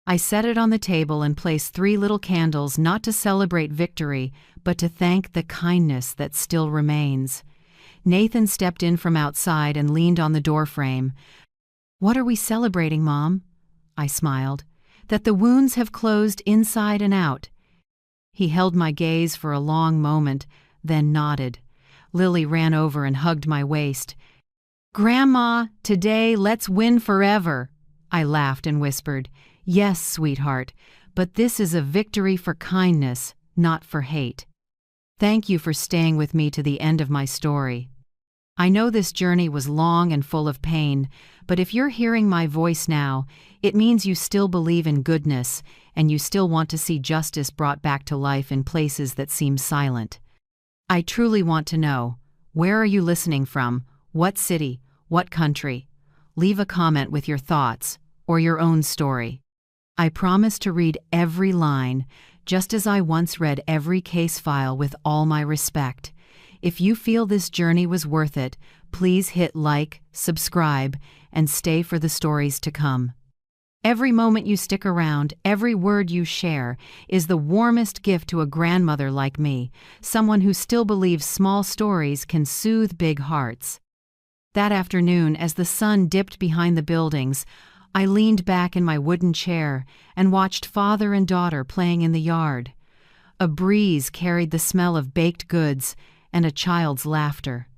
I set it on the table and placed 3 little candles, not to celebrate victory, but to thank the kindness that still remains. Nathan stepped in from outside and leaned on the doorframe. "What are we celebrating, Mom?" I smiled. "That the wounds have closed inside and out." He held my gaze for a long moment, then nodded. Lily ran over and hugged my waist. "Grandma, today let's win forever." I laughed and whispered, "Yes, sweetheart, but this is a victory for kindness, not for hate." Thank you for staying with me to the end of my story. I know this journey was long and full of pain, but if you're hearing my voice now, it means you still believe in goodness, and you still want to see justice brought back to life in places that seem silent. I truly want to know, where are you listening from? What city? What country? Leave a comment with your thoughts, or your own story. I promise to read every line, just as I once read every case file with all my respect. If you feel this journey was worth it, please hit like, subscribe, and stay for the stories to come. Every moment you stick around, every word you share, is the warmest gift to a grandmother like me, someone who still believes small stories can soothe big hearts. That afternoon, as the sun dipped behind the buildings, I leaned back in my wooden chair and watched father and daughter playing in the yard. A breeze carried the smell of baked goods and a child's laughter.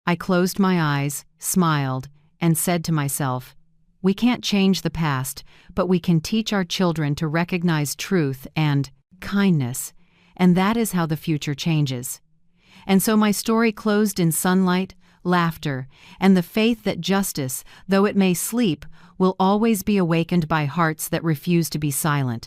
I closed my eyes, smiled, and said to myself, we can't change the past, but we can teach our children to recognize truth and kindness, and that is how the future changes. And so my story closed in sunlight, laughter, and the faith that justice, though it may sleep, will always be awakened by hearts that refuse to be silent.